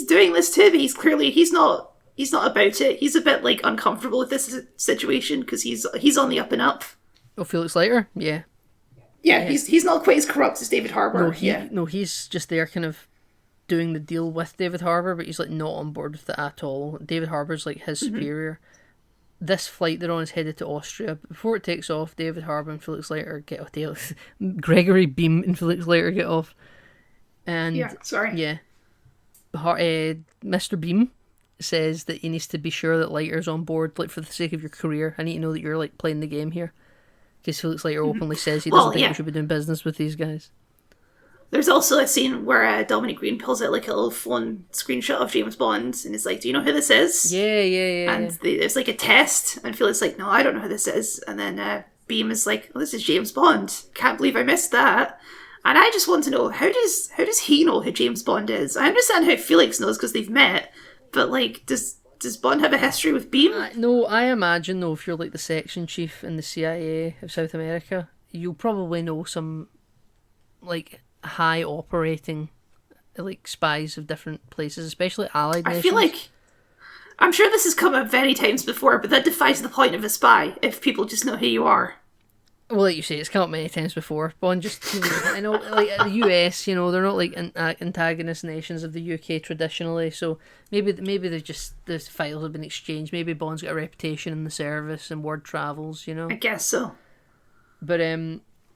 doing this too, but he's not about it. He's a bit like uncomfortable with this situation because he's on the up and up. Oh, Felix Leiter, yeah. Yeah, he's not quite as corrupt as David Harbour. No, he's just there, kind of doing the deal with David Harbour, but he's like not on board with it at all. David Harbour's like his superior. This flight they're on is headed to Austria. But before it takes off, David Harbour and Felix Leiter get off. Gregory Beam and Felix Leiter get off. And Mr. Beam says that he needs to be sure that Leiter's on board, like for the sake of your career. I need to know that you're like playing the game here, because Felix Leiter openly says he doesn't think we should be doing business with these guys. There's also a scene where Dominic Green pulls out like a little phone screenshot of James Bond and is like, "Do you know who this is?" Yeah. And there's like a test, and Felix like, "No, I don't know who this is." And then Beam is like, "Oh, this is James Bond. Can't believe I missed that." And I just want to know, how does he know who James Bond is? I understand how Felix knows because they've met, but like, does Bond have a history with Beam? No, I imagine though, if you're like the section chief in the CIA of South America, you'll probably know some like high operating like spies of different places, especially allied nations. I feel like, I'm sure this has come up many times before, but that defies the point of a spy if people just know who you are. Well, like you say, it's come up many times before. Bond just, I know, like the US, they're not like antagonist nations of the UK traditionally, so maybe they've just, the files have been exchanged. Maybe Bond's got a reputation in the service and word travels, I guess so. But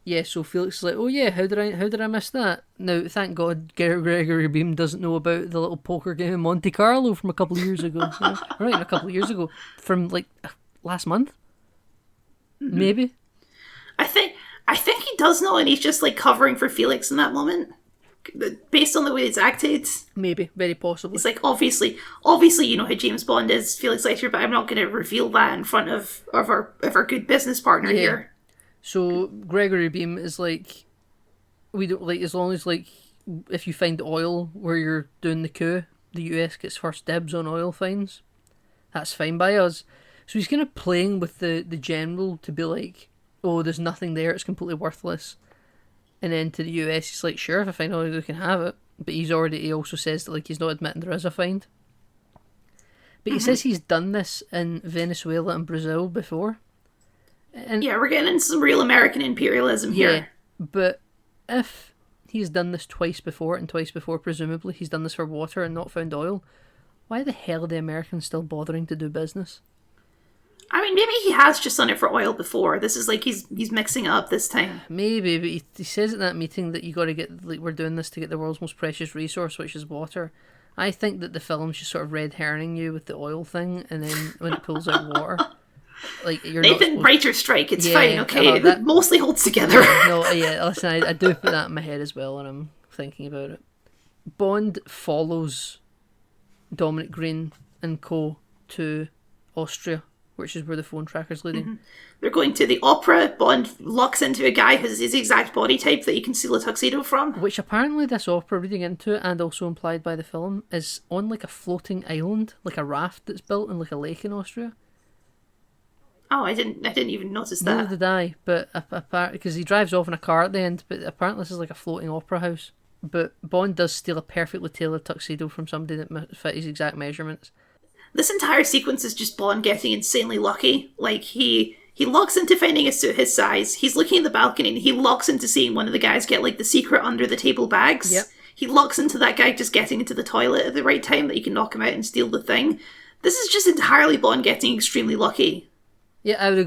yeah, so Felix is like, oh yeah, how did I miss that? Now, thank God Gregory Beam doesn't know about the little poker game in Monte Carlo from a couple of years ago. Right, a couple of years ago, from like last month, maybe. I think he does know, and he's just like covering for Felix in that moment, based on the way it's acted. Maybe, very possibly. It's like obviously, you know who James Bond is, Felix Leiter, but I'm not going to reveal that in front of our good business partner here. So Gregory Beam is like, we don't like, as long as like, if you find oil where you're doing the coup, the US gets first dibs on oil finds. That's fine by us. So he's kind of playing with the general to be like, oh, there's nothing there, it's completely worthless. And then to the US, he's like, sure, if I find oil, you can have it. But he also says that like he's not admitting there is a find. But he says he's done this in Venezuela and Brazil before. And yeah, we're getting into some real American imperialism here. Yeah, but if he's done this twice before, and twice before presumably he's done this for water and not found oil, why the hell are the Americans still bothering to do business? I mean, maybe he has just done it for oil before. This is like he's mixing it up this time. Maybe, but he says at that meeting that you got to get, like, we're doing this to get the world's most precious resource, which is water. I think that the film's just sort of red herring you with the oil thing, and then when it pulls out water, like you're Nathan, write your strike. It's fine, okay. That it mostly holds together. Listen, I do put that in my head as well when I'm thinking about it. Bond follows Dominic Green and co to Austria, which is where the phone tracker's leading. Mm-hmm. They're going to the opera. Bond locks into a guy who has his exact body type that you can steal a tuxedo from. Which apparently this opera, reading into it, and also implied by the film, is on like a floating island, like a raft that's built in like a lake in Austria. Oh, I didn't even notice that. Neither did I, but because he drives off in a car at the end, but apparently this is like a floating opera house. But Bond does steal a perfectly tailored tuxedo from somebody that fit his exact measurements. This entire sequence is just Bond getting insanely lucky. Like, he locks into finding a suit his size, he's looking at the balcony, and he locks into seeing one of the guys get, like, the secret under-the-table bags. Yep. He locks into that guy just getting into the toilet at the right time that he can knock him out and steal the thing. This is just entirely Bond getting extremely lucky. Yeah, I would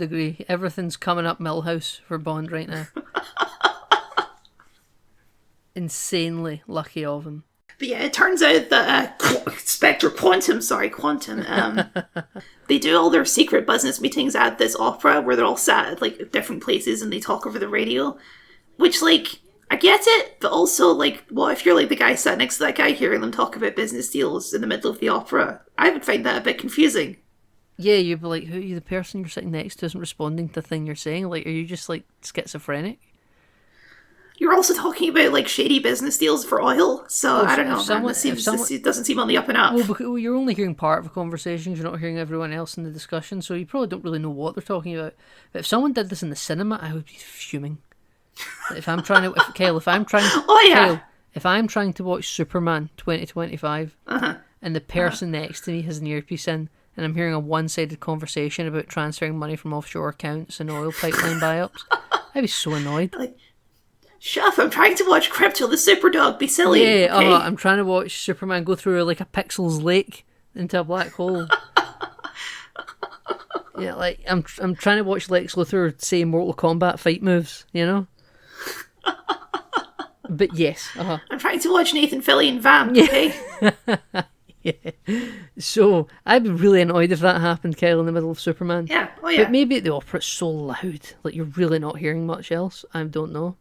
agree. Everything's coming up Millhouse for Bond right now. Insanely lucky of him. But yeah, it turns out that Quantum, they do all their secret business meetings at this opera where they're all sat at like different places and they talk over the radio. Which, like, I get it, but also, like, what if you're like the guy sat next to that guy hearing them talk about business deals in the middle of the opera? I would find that a bit confusing. Yeah, you'd be like, who are you? The person you're sitting next to isn't responding to the thing you're saying. Like, are you just like schizophrenic? You're also talking about like shady business deals for oil, so I don't know. This doesn't seem on the up and up. Well, you're only hearing part of a conversation. You're not hearing everyone else in the discussion, so you probably don't really know what they're talking about. But if someone did this in the cinema, I would be fuming. If I'm trying to, Kyle, if I'm trying to watch Superman 2025, and the person next to me has an earpiece in, and I'm hearing a one-sided conversation about transferring money from offshore accounts and oil pipeline buy-ups, I'd be so annoyed. Like, Chef, I'm trying to watch Crypto the Superdog. Be silly. Yeah, okay? I'm trying to watch Superman go through like a pixels lake into a black hole. Yeah, like I'm trying to watch Lex Luthor say Mortal Kombat fight moves, you know. But yes, I'm trying to watch Nathan Fillion vamp. Okay. Yeah. So I'd be really annoyed if that happened, Kyle, in the middle of Superman. Yeah. Oh yeah. But maybe at the opera it's so loud, like you're really not hearing much else. I don't know.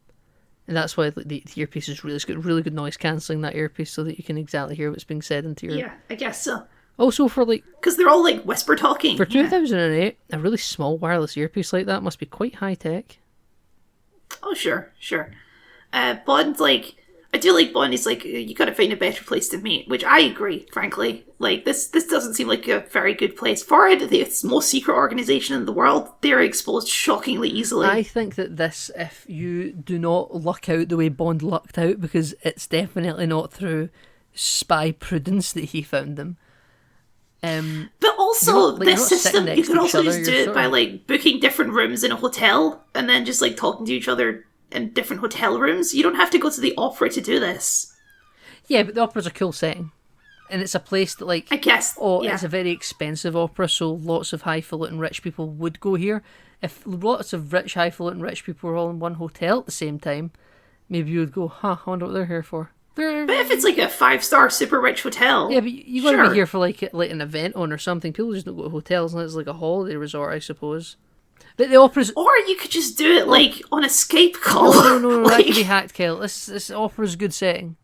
And that's why the earpiece is really, it's got really good noise cancelling, that earpiece, so that you can exactly hear what's being said into your... Yeah, I guess so. Also for like... Because they're all like whisper talking. For 2008, a really small wireless earpiece like that must be quite high tech. Oh, sure. Bond, like... I do like Bond. He's like, you gotta find a better place to meet, which I agree, frankly. Like, this doesn't seem like a very good place. For it, the most secret organisation in the world, they're exposed shockingly easily. I think that this, if you do not luck out the way Bond lucked out, because it's definitely not through spy prudence that he found them. But also, this system, you can also other, just do it by, like, booking different rooms in a hotel, and then just, like, talking to each other in different hotel rooms. You don't have to go to the opera to do this. Yeah, but the opera's a cool setting. And it's a place that, like... I guess, it's a very expensive opera, so lots of highfalutin rich people would go here. If lots of rich, highfalutin rich people were all in one hotel at the same time, maybe you would go, I wonder what they're here for. But if it's, like, a 5-star super rich hotel... Yeah, but you got to be here for, like an event on or something. People just don't go to hotels unless it's, like, a holiday resort, I suppose. But the opera's... Or you could just do it, like, on a Skype call. No, like... that could be hacked, Kyle. This opera's a good setting.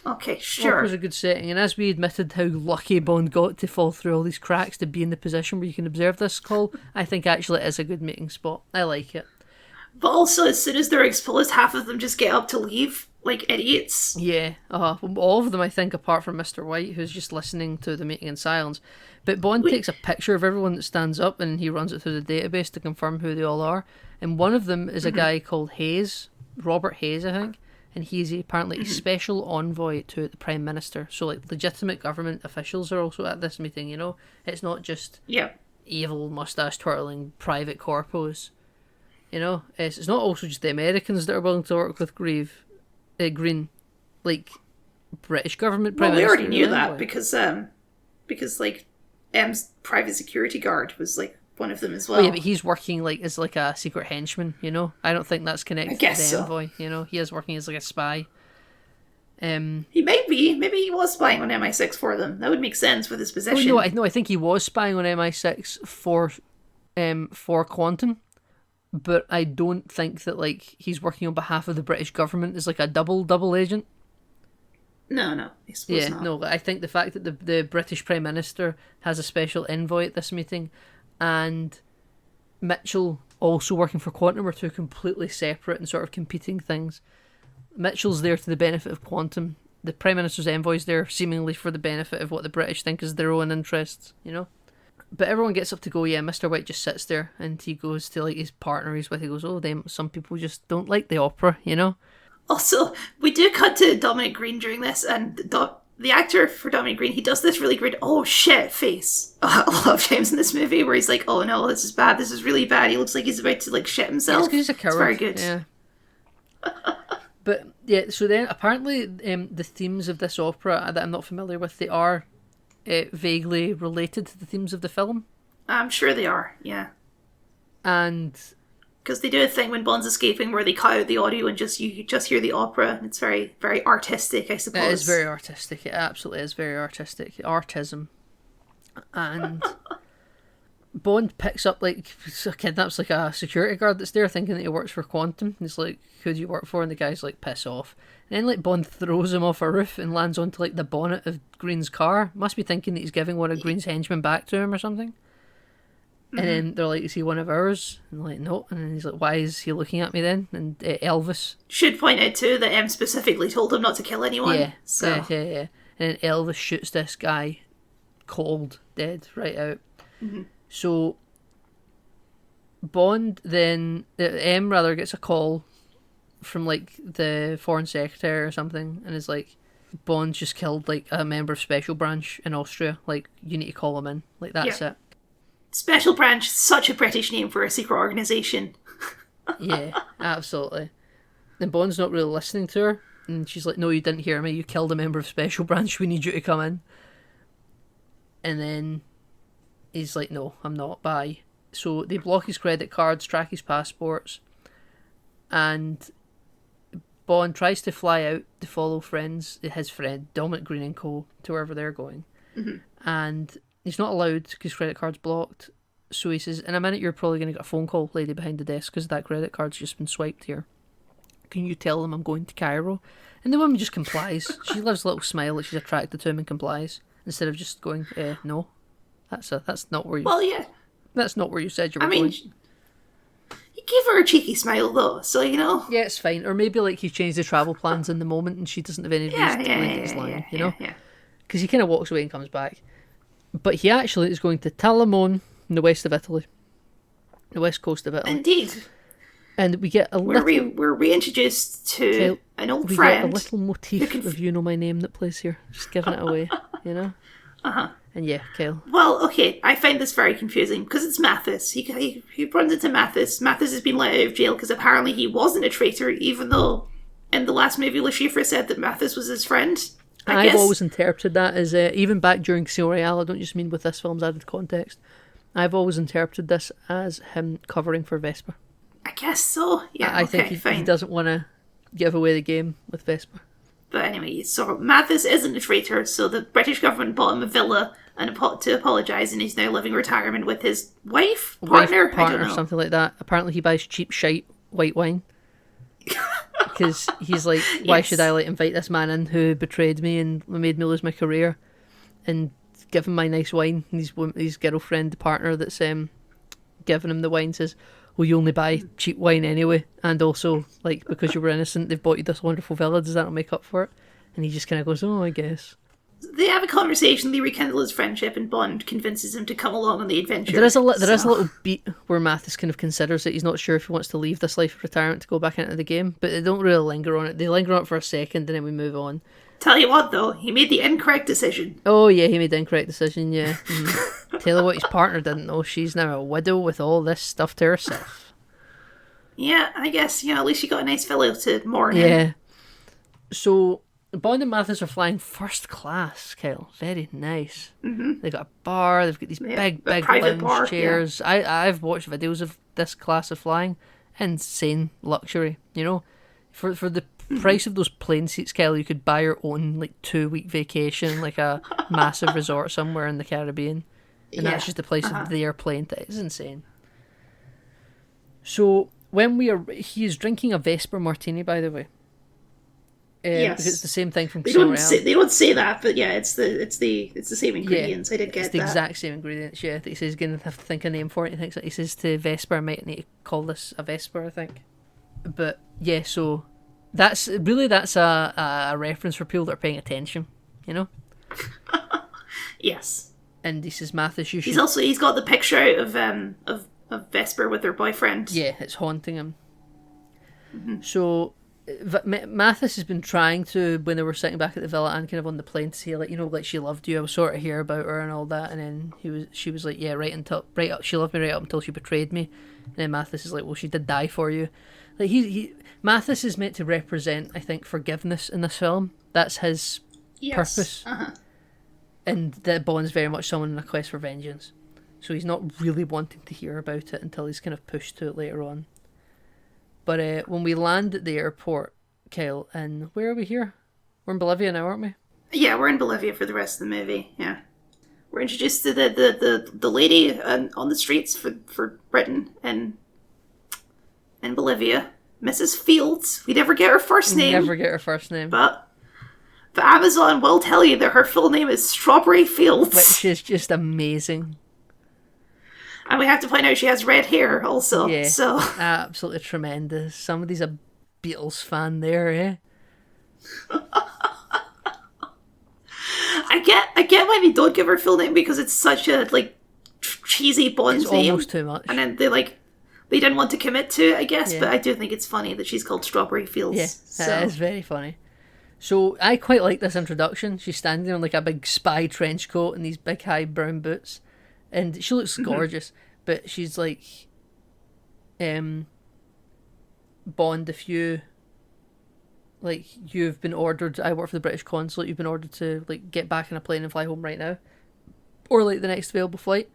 Okay, sure. Opera's a good setting, and as we admitted how lucky Bond got to fall through all these cracks to be in the position where you can observe this call, I think actually it is a good meeting spot. I like it. But also, as soon as they're exposed, half of them just get up to leave, like idiots. Yeah, all of them, I think, apart from Mr. White, who's just listening to the meeting in silence. But Bond takes a picture of everyone that stands up and he runs it through the database to confirm who they all are. And one of them is a guy called Hayes, Robert Hayes, I think. And he's apparently a special envoy to the Prime Minister. So, like, legitimate government officials are also at this meeting, you know? It's not just evil, mustache-twirling private corpos. You know? It's not also just the Americans that are willing to work with Green. Like, British government Prime Minister. Well, we already knew that because, like, M's private security guard was, like, one of them as well. Oh, yeah, but he's working, like, as, like, a secret henchman, you know? I don't think that's connected to the envoy, you know? He is working as, like, a spy. He might be. Maybe he was spying on MI6 for them. That would make sense with his position. I think he was spying on MI6 for Quantum, but I don't think that, like, he's working on behalf of the British government as, like, a double agent. No, I suppose not. No, I think the fact that the British Prime Minister has a special envoy at this meeting and Mitchell also working for Quantum are two completely separate and sort of competing things. Mitchell's there to the benefit of Quantum. The Prime Minister's envoy's there seemingly for the benefit of what the British think is their own interests, you know? But everyone gets up to go, Mr. White just sits there and he goes to, like, his partner he's with, he goes, some people just don't like the opera, you know? Also, we do cut to Dominic Green during this, and the actor for Dominic Green, he does this really great, oh shit face a lot of times in this movie, where he's like, oh no, this is bad, this is really bad. He looks like he's about to, like, shit himself. Yeah, he's a coward. It's very good. Yeah. But, yeah, so then, apparently, the themes of this opera that I'm not familiar with, they are vaguely related to the themes of the film. I'm sure they are, yeah. And... because they do a thing when Bond's escaping where they cut out the audio and you just hear the opera. It's very, very artistic, I suppose. It is very artistic. It absolutely is very artistic. Artism. And Bond picks up, like, kidnaps, like, a security guard that's there thinking that he works for Quantum. He's like, who do you work for? And the guy's like, piss off. And then, like, Bond throws him off a roof and lands onto, like, the bonnet of Green's car. Must be thinking that he's giving one of Green's henchmen back to him or something. And then they're like, is he one of ours? And like, no. And then he's like, why is he looking at me then? And Elvis. Should point out too that M specifically told him not to kill anyone. Yeah. So. Yeah. And then Elvis shoots this guy cold, dead, right out. Mm-hmm. So Bond then, M rather, gets a call from, like, the foreign secretary or something, and is like, Bond just killed, like, a member of Special Branch in Austria. Like, you need to call him in. Like, that's it. Special Branch, such a British name for a secret organisation. Yeah, absolutely. And Bond's not really listening to her, and she's like, no, you didn't hear me, you killed a member of Special Branch, we need you to come in. And then he's like, no, I'm not, bye. So they block his credit cards, track his passports, and Bond tries to fly out to follow his friend, Dominic Green and Co., to wherever they're going. Mm-hmm. And he's not allowed because his credit card's blocked. So he says, in a minute you're probably going to get a phone call, lady behind the desk, because that credit card's just been swiped here. can you tell them I'm going to Cairo? And the woman just complies. She gives a little smile like she's attracted to him and complies, instead of just going, no, that's not where you. Well, yeah. That's not where you said you were I mean, going. he gave her a cheeky smile though, so you know. Yeah, it's fine. Or maybe like he changed the travel plans in the moment, and she doesn't have any reason to link his line. You know, because he kind of walks away and comes back. But he actually is going to Talamone in the west of Italy, the west coast of Italy. Indeed. And we get we're reintroduced to an old friend. We get a little motif of You Know My Name that plays here, just giving it away, you know. And yeah, Kyle. Well, okay, I find this very confusing because it's Mathis. He runs into Mathis. Mathis has been let out of jail because apparently he wasn't a traitor, even though in the last movie Le Chiffre said that Mathis was his friend. I've always interpreted that as, even back during Casino Royale, I don't just mean with this film's added context, I've always interpreted this as him covering for Vesper. I guess so, yeah. I think he doesn't want to give away the game with Vesper. But anyway, so Mathis isn't a traitor, so the British government bought him a villa to apologise, and he's now living retirement with his partner, I don't know. Something like that. Apparently he buys cheap shite white wine. Because he's like, why should I invite this man in who betrayed me and made me lose my career, and give him my nice wine? And his girlfriend, the partner that's giving him the wine, says, well, you only buy cheap wine anyway, and also, because you were innocent, they've bought you this wonderful villa, does that not make up for it? And he just kind of goes, oh, I guess. They have a conversation, they rekindle his friendship, and Bond convinces him to come along on the adventure. There is a little beat where Mathis kind of considers that he's not sure if he wants to leave this life of retirement to go back into the game, but they don't really linger on it. They linger on it for a second, and then we move on. Tell you what, though, he made the incorrect decision. Oh, yeah, he made the incorrect decision, yeah. Tell you what, his partner didn't know. She's now a widow with all this stuff to herself. Yeah, I guess, at least she got a nice fellow to mourn him. Yeah. So, Bond and Mathis are flying first class, Kyle. Very nice. Mm-hmm. They've got a bar, they've got these big lounge chairs. Yeah. I've watched videos of this class of flying. Insane luxury, For the price of those plane seats, Kelly, you could buy your own 2-week vacation, a massive resort somewhere in the Caribbean, and that's just the price of the airplane. That is insane. So he is drinking a Vesper martini, by the way. Yes, because it's the same thing from. They don't say that, but yeah, it's the same ingredients. Yeah, I did get it's the exact same ingredients. Yeah, that he says he's going to have to think a name for it. He says to Vesper, I might need to call this a Vesper, I think. But yeah, so. That's a reference for people that are paying attention, Yes. And he says, Mathis, you should. He's got the picture out of Vesper with her boyfriend. Yeah, it's haunting him. Mm-hmm. So Mathis has been trying to, when they were sitting back at the villa and kind of on the plane, to say she loved you. I was sort of here about her and all that. And then she was like, yeah, she loved me right up until she betrayed me. And then Mathis is like, well, she did die for you. Mathis is meant to represent, I think, forgiveness in this film. That's his purpose. And that Bond's very much someone in a quest for vengeance. So he's not really wanting to hear about it until he's kind of pushed to it later on. But when we land at the airport, Kyle, and where are we here? We're in Bolivia now, aren't we? Yeah, we're in Bolivia for the rest of the movie, yeah. We're introduced to the lady on the streets for Britain and Bolivia, Mrs. Fields. We never get her first name. But Amazon will tell you that her full name is Strawberry Fields. Which is just amazing. And we have to point out she has red hair also. Yeah, so absolutely tremendous. Somebody's a Beatles fan there, eh? I get why they don't give her full name, because it's such a cheesy Bond name. It's almost too much. And then they didn't want to commit to it, I guess, but I do think it's funny that she's called Strawberry Fields. Yeah, that is very funny. So I quite like this introduction. She's standing on a big spy trench coat and these big high brown boots. And she looks gorgeous, but she's like, Bond, if you've been ordered, I work for the British consulate, you've been ordered to, get back in a plane and fly home right now. Or, the next available flight.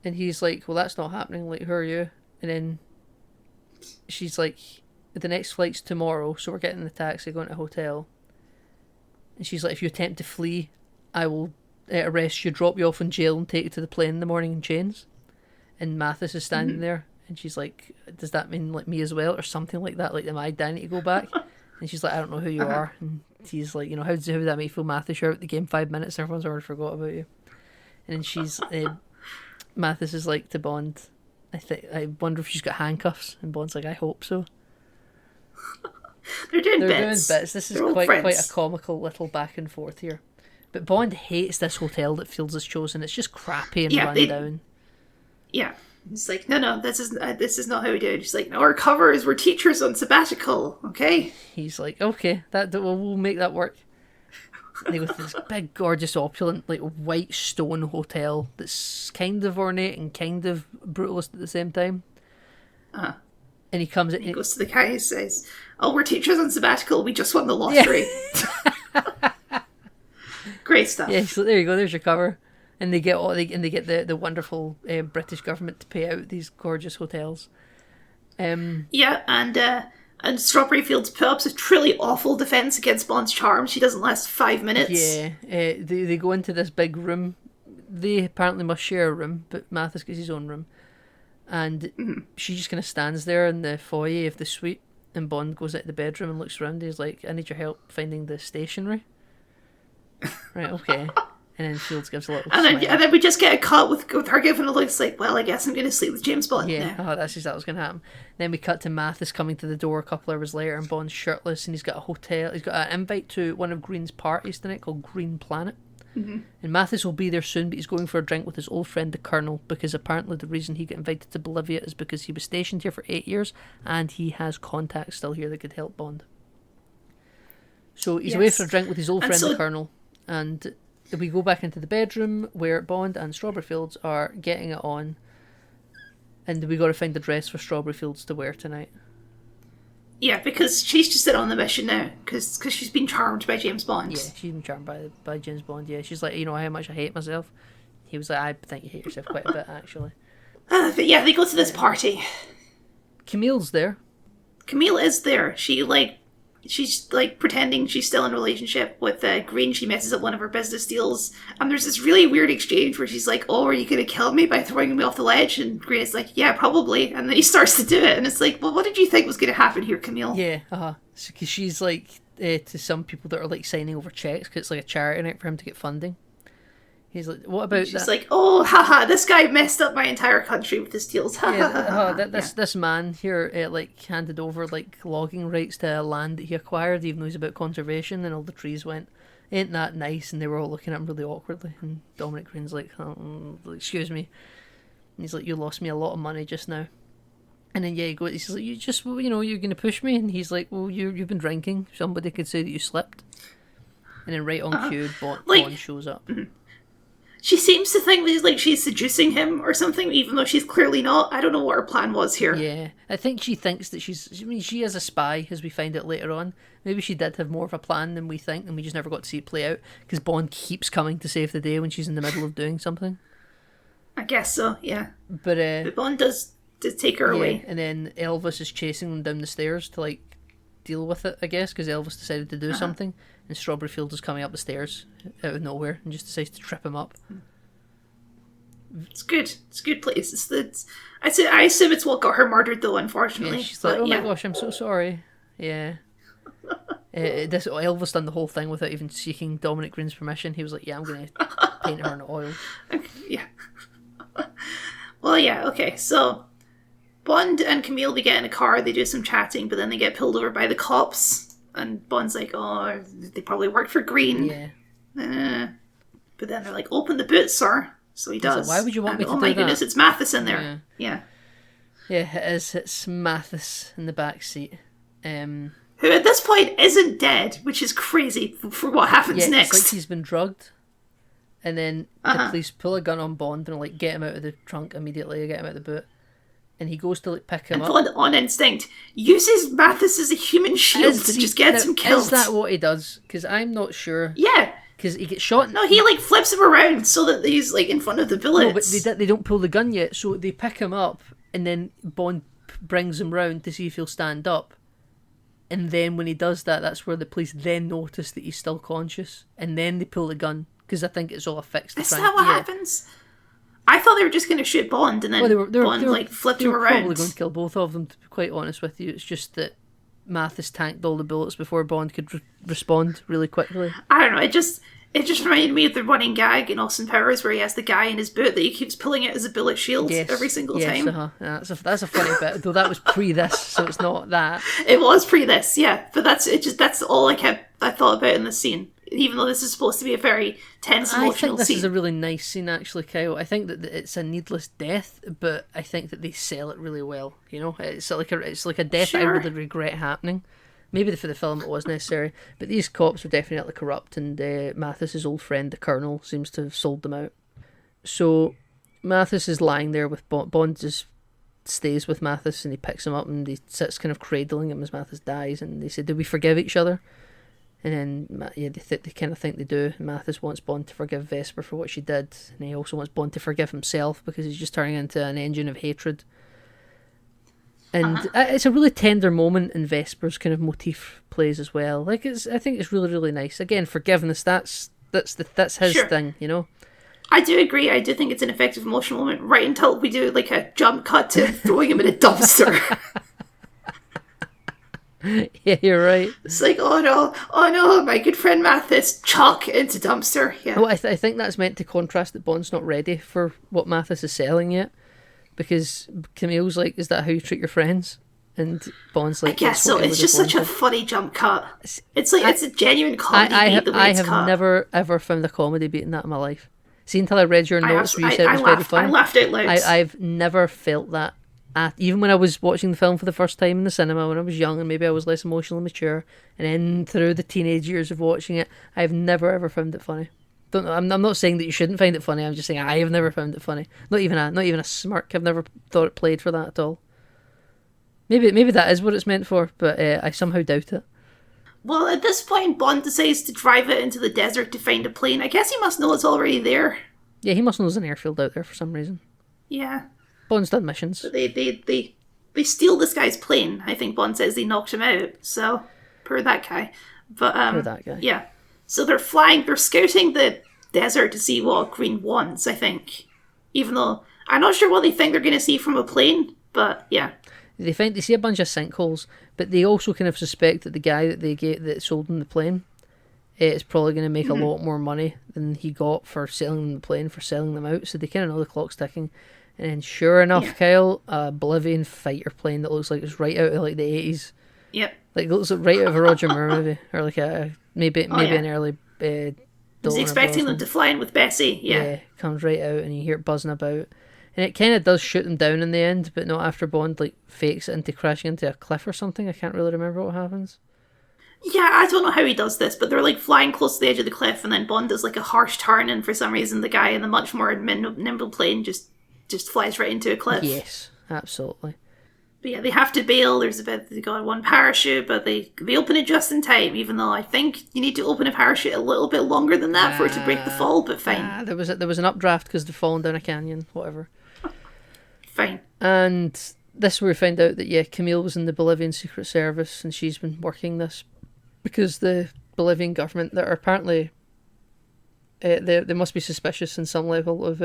And he's like, well, that's not happening, who are you? And then she's like, the next flight's tomorrow, so we're getting in the taxi, going to a hotel. And she's like, if you attempt to flee, I will arrest you, drop you off in jail, and take you to the plane in the morning in chains. And Mathis is standing there, And she's like, does that mean like me as well, or something like that? Like, am I dying to go back? And she's like, I don't know who you are. And he's like, how would that make you feel, Mathis? You're out the game 5 minutes. Everyone's already forgot about you. And then she's Mathis is like to Bond, I wonder if she's got handcuffs. And Bond's like, I hope so. They're doing bits. This is They're quite a comical little back and forth here. But Bond hates this hotel that Fields has chosen. It's just crappy and run down. Yeah. It's like, no, this is not how we do it. She's like, no, our covers, we're teachers on sabbatical, okay? He's like, okay, we'll make that work. And they go to this big, gorgeous, opulent, like white stone hotel that's kind of ornate and kind of brutalist at the same time. And he comes in. He goes to the guy and says, "Oh, we're teachers on sabbatical. We just won the lottery." Yeah. Great stuff. Yeah, so there you go. There's your cover. And they get the wonderful British government to pay out these gorgeous hotels. Yeah, and Strawberry Fields put up a truly awful defense against Bond's charm. She doesn't last 5 minutes. Yeah, they go into this big room. They apparently must share a room, but Mathis gets his own room. And she just kind of stands there in the foyer of the suite, and Bond goes out the bedroom and looks around. He's like, I need your help finding the stationery. Right, okay. And then Fields gives a little and then we just get a cut with her giving a look. It's like, well, I guess I'm going to sleep with James Bond now. now. Oh, that's just that was going to happen. Then we cut to Mathis coming to the door a couple hours later, and Bond's shirtless, and he's got an invite to one of Green's parties tonight called Green Planet. And Mathis will be there soon, but he's going for a drink with his old friend the Colonel, because apparently the reason he got invited to Bolivia is because he was stationed here for 8 years and he has contacts still here that could help Bond. So he's away for a drink with his old friend the Colonel, and we go back into the bedroom where Bond and Strawberry Fields are getting it on, and we got to find the dress for Strawberry Fields to wear tonight. Yeah, because she's just on the mission now, because she's been charmed by James Bond. Yeah, she's been charmed by James Bond, yeah. She's like, how much I hate myself? He was like, I think you hate yourself quite a bit, actually. But yeah, they go to this party. Camille's there. Camille is there. She's pretending she's still in a relationship with Green. She messes up one of her business deals. And there's this really weird exchange where she's like, oh, are you going to kill me by throwing me off the ledge? And Green is like, yeah, probably. And then he starts to do it. And it's like, well, what did you think was going to happen here, Camille? Yeah, because she's like, to some people that are like signing over checks, because it's like a charity night for him to get funding. He's like, what about She's like, oh, haha, this guy messed up my entire country with his deals. This man here, handed over, logging rights to a land that he acquired, even though he's about conservation, and all the trees went, ain't that nice? And they were all looking at him really awkwardly, and Dominic Green's like, excuse me. And he's like, you lost me a lot of money just now. And then, he's like, you're going to push me? And he's like, well, you've been drinking. Somebody could say that you slipped. And then right on cue, Bond shows up. She seems to think she's seducing him or something, even though she's clearly not. I don't know what her plan was here. Yeah, I think she thinks that she is a spy, as we find out later on. Maybe she did have more of a plan than we think, and we just never got to see it play out, because Bond keeps coming to save the day when she's in the middle of doing something. I guess so, yeah. But Bond does take her away. And then Elvis is chasing them down the stairs to, deal with it, I guess, because Elvis decided to do something, and Strawberry Fields is coming up the stairs out of nowhere and just decides to trip him up. It's good. It's a good place. I assume it's what got her murdered, though, unfortunately. Yeah, she's like, my gosh, I'm so sorry. Yeah. This Elvis done the whole thing without even seeking Dominic Green's permission. He was like, yeah, I'm going to paint her in oil. Yeah. Well, yeah, okay, so Bond and Camille get in a car, they do some chatting, but then they get pulled over by the cops, and Bond's like, oh, they probably worked for Green. Yeah. But then they're like, open the boot, sir. So he does. Like, why would you want me to do that? Oh my goodness, it's Mathis in there. Yeah. Yeah, it is. It's Mathis in the back seat. Who at this point isn't dead, which is crazy for what happens next. It's like he's been drugged. And then the police pull a gun on Bond and get him out of the trunk immediately, get him out of the boot. And he goes to pick him up. Bond, on instinct, uses Mathis as a human shield and just gets him killed. Is that what he does? Because I'm not sure. Yeah. Because he gets shot. No, he flips him around so that he's in front of the bullets. No, but they don't pull the gun yet, so they pick him up, and then Bond brings him round to see if he'll stand up. And then when he does that, that's where the police then notice that he's still conscious, and then they pull the gun, because I think it's all a fix. Is that what happens? I thought they were just going to shoot Bond, and then Bond like flipped they him were around. probably going to kill both of them, to be quite honest with you. It's just that Mathis tanked all the bullets before Bond could respond really quickly. I don't know. It just reminded me of the running gag in Austin Powers where he has the guy in his boot that he keeps pulling out as a bullet shield every single time. Yeah, that's a funny bit. Though that was pre this, so it's not that. It was pre this, yeah. But that's all I thought about in this scene. Even though this is supposed to be a very tense, emotional scene. I think this is a really nice scene, actually, Kyle. I think that it's a needless death, but I think that they sell it really well. You know, it's like a death I really regret happening. Maybe for the film it was necessary, but these cops were definitely corrupt, and Mathis's old friend, the Colonel, seems to have sold them out. So Mathis is lying there with Bond. Bond just stays with Mathis, and he picks him up, and he sits kind of cradling him as Mathis dies, and they say, "Do we forgive each other?" And then, they kind of think they do. Mathis wants Bond to forgive Vesper for what she did, and he also wants Bond to forgive himself because he's just turning into an engine of hatred. And it's a really tender moment, and Vesper's kind of motif plays as well. I think it's really, really nice. Again, forgiveness, that's his thing, you know? I do agree. I do think it's an effective emotional moment, right until we do like a jump cut to throwing him in a dumpster. Yeah, you're right. It's like, oh no, my good friend Mathis, chuck into dumpster. Yeah. Well, I think that's meant to contrast that Bond's not ready for what Mathis is selling yet, because Camille's like, "Is that how you treat your friends?" And Bond's like, I guess so. It's just such a funny jump cut. It's like it's a genuine comedy beat. I have never ever found a comedy beat in that in my life. See, until I read your notes where you said it was very funny. I laughed out loud. I've never felt that. Even when I was watching the film for the first time in the cinema when I was young, and maybe I was less emotionally mature, and then through the teenage years of watching it, I've never ever found it funny. I'm not saying that you shouldn't find it funny. I'm just saying I have never found it funny. Not even a smirk. I've never thought it played for that at all. Maybe that is what it's meant for, but I somehow doubt it. Well, at this point, Bond decides to drive it into the desert to find a plane. I guess he must know it's already there. Yeah, he must know there's an airfield out there for some reason. Yeah. Bond's done missions. But they steal this guy's plane. I think Bond says they knocked him out. So, poor that guy. But poor that guy. Yeah. So they're scouting the desert to see what Green wants, I think. Even though I'm not sure what they think they're going to see from a plane, but yeah. They see a bunch of sinkholes, but they also kind of suspect that the guy that sold them the plane is probably going to make a lot more money than he got for selling them the plane, for selling them out. So they kind of know the clock's ticking. And then, sure enough, Kyle, a Bolivian fighter plane that looks like it's right out of like the 80s. Yep. Like it looks like right out of a Roger Moore movie, or like maybe an early. Was expecting them to fly in with Bessie? Yeah, comes right out, and you hear it buzzing about, and it kind of does shoot them down in the end, but not after Bond like fakes it into crashing into a cliff or something. I can't really remember what happens. Yeah, I don't know how he does this, but they're like flying close to the edge of the cliff, and then Bond does like a harsh turn, and for some reason the guy in the much more nimble plane just flies right into a cliff. Yes, absolutely. But yeah, they have to bail. They got one parachute, but they open it just in time, even though I think you need to open a parachute a little bit longer than that for it to break the fall, but fine. There was an updraft because they're falling down a canyon, whatever. Fine. And this is where we find out that, Camille was in the Bolivian Secret Service, and she's been working this because the Bolivian government, that are apparently, they must be suspicious in some level of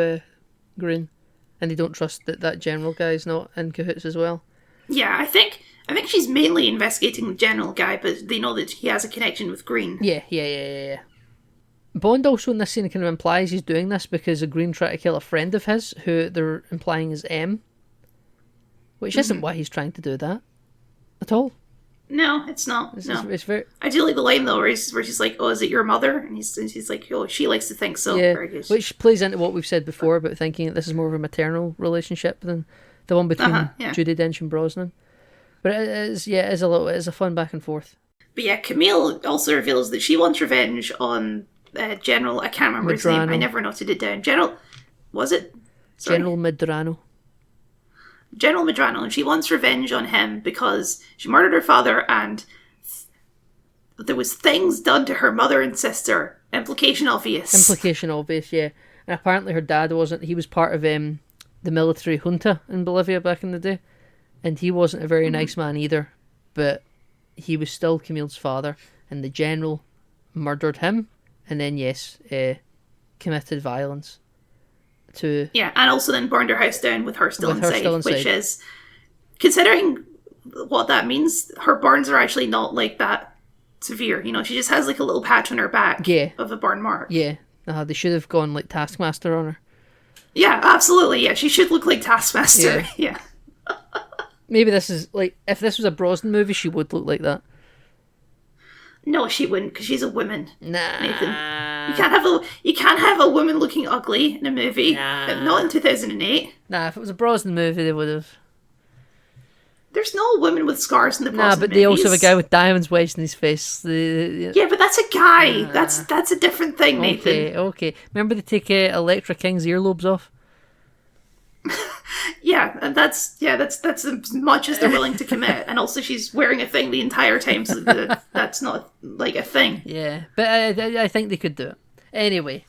Green, and they don't trust that general guy's not in cahoots as well. Yeah, I think she's mainly investigating the general guy, but they know that he has a connection with Green. Yeah. Bond also in this scene kind of implies he's doing this because a Green tried to kill a friend of his, who they're implying is M, which isn't why he's trying to do that at all. No, it's not. It's very... I do like the line though, where she's like, "Oh, is it your mother?" And he's like, "Oh, she likes to think so." Yeah, very good. Which plays into what we've said before about thinking that this is more of a maternal relationship than the one between Judi Dench and Brosnan. But it is a fun back and forth. But yeah, Camille also reveals that she wants revenge on General. I can't remember his name. I never noted it down. Was it? Sorry. General Medrano. General Medrano, and she wants revenge on him because she murdered her father, and there was things done to her mother and sister. Implication obvious, yeah. And apparently her dad he was part of the military junta in Bolivia back in the day, and he wasn't a very nice man either, but he was still Camille's father, and the general murdered him, and then committed violence to... Yeah, and also then burned her house down with her still With her inside, still inside. which is, considering what that means, her burns are actually not like that severe. You know, she just has like a little patch on her back Yeah. of a burn mark. Yeah, they should have gone like Taskmaster on her. Yeah, absolutely. Yeah, she should look like Taskmaster. Yeah. Yeah. Maybe this is like, if this was a Brosnan movie, she would look like that. No, she wouldn't, because she's a woman. Nah. Nathan, you can't have a woman looking ugly in a movie. Nah. Not in 2008. Nah, if it was a Brosnan movie, they would have. There's no women with scars in the Brosnan But they also have a movies. guy with diamonds wedged in his face. Yeah, but that's a guy. That's a different thing, Nathan. Okay. Remember they take Electra King's earlobes off? Yeah, and that's as much as they're willing to commit. And also, she's wearing a thing the entire time, so that's not like a thing. Yeah, but I think they could do it. Anyway,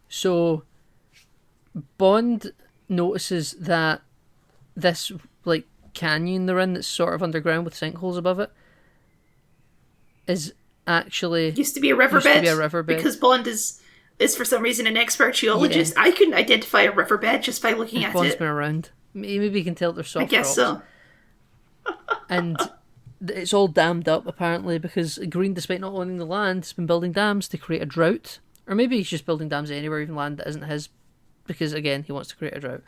so Bond notices that this like canyon they're in that's sort of underground with sinkholes above it is actually Used to be a riverbed. riverbed. Because Bond is for some reason an expert geologist. I couldn't identify a riverbed just by looking at Bond's it. been around. Maybe you can tell they're soft I guess rocks. so. And it's all dammed up apparently because Green, despite not owning the land, has been building dams to create a drought. Or maybe he's just building dams anywhere, even land that isn't his, because again he wants to create a drought.